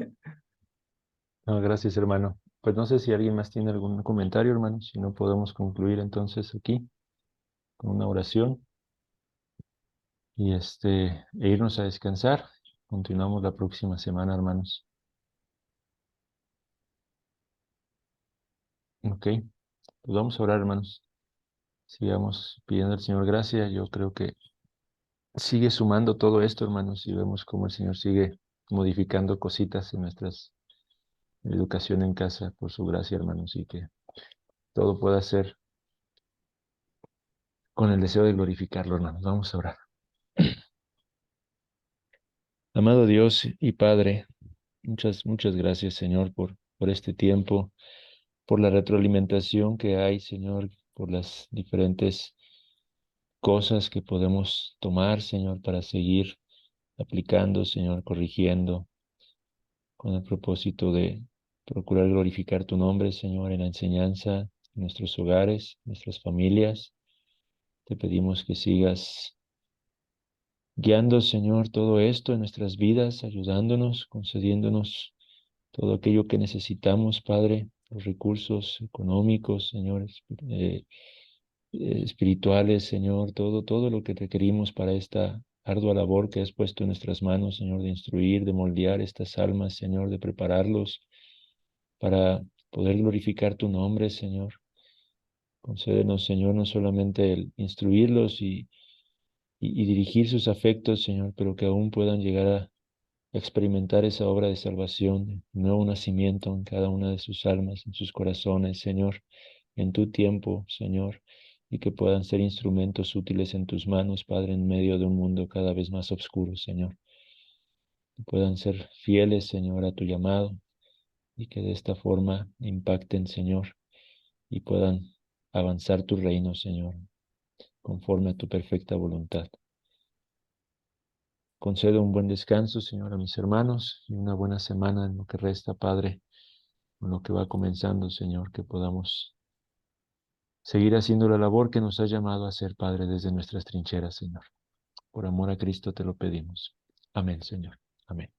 No, gracias, hermano. Pues no sé si alguien más tiene algún comentario, hermano. Si no, podemos concluir entonces aquí con una oración y e irnos a descansar. Continuamos la próxima semana, hermanos. Ok, pues vamos a orar, hermanos. Sigamos pidiendo al Señor gracia. Yo creo que sigue sumando todo esto, hermanos, y vemos cómo el Señor sigue modificando cositas en nuestras educación en casa por su gracia, hermanos, y que todo pueda ser con el deseo de glorificarlo, hermanos. Vamos a orar. Amado Dios y Padre, muchas gracias, Señor, por este tiempo, por la retroalimentación que hay, Señor, por las diferentes cosas que podemos tomar, Señor, para seguir aplicando, Señor, corrigiendo, con el propósito de procurar glorificar tu nombre, Señor, en la enseñanza, en nuestros hogares, nuestras familias. Te pedimos que sigas guiando, Señor, todo esto en nuestras vidas, ayudándonos, concediéndonos todo aquello que necesitamos, Padre, los recursos económicos, Señor, espirituales, Señor, todo lo que requerimos para esta ardua labor que has puesto en nuestras manos, Señor, de instruir, de moldear estas almas, Señor, de prepararlos para poder glorificar tu nombre, Señor. Concédenos, Señor, no solamente el instruirlos y dirigir sus afectos, Señor, pero que aún puedan llegar a experimentar esa obra de salvación, nuevo nacimiento en cada una de sus almas, en sus corazones, Señor, en tu tiempo, Señor, y que puedan ser instrumentos útiles en tus manos, Padre, en medio de un mundo cada vez más oscuro, Señor. Que puedan ser fieles, Señor, a tu llamado y que de esta forma impacten, Señor, y puedan avanzar tu reino, Señor, conforme a tu perfecta voluntad. Concedo un buen descanso, Señor, a mis hermanos y una buena semana en lo que resta, Padre, en lo que va comenzando, Señor, que podamos seguir haciendo la labor que nos has llamado a hacer, Padre, desde nuestras trincheras, Señor. Por amor a Cristo te lo pedimos. Amén, Señor. Amén.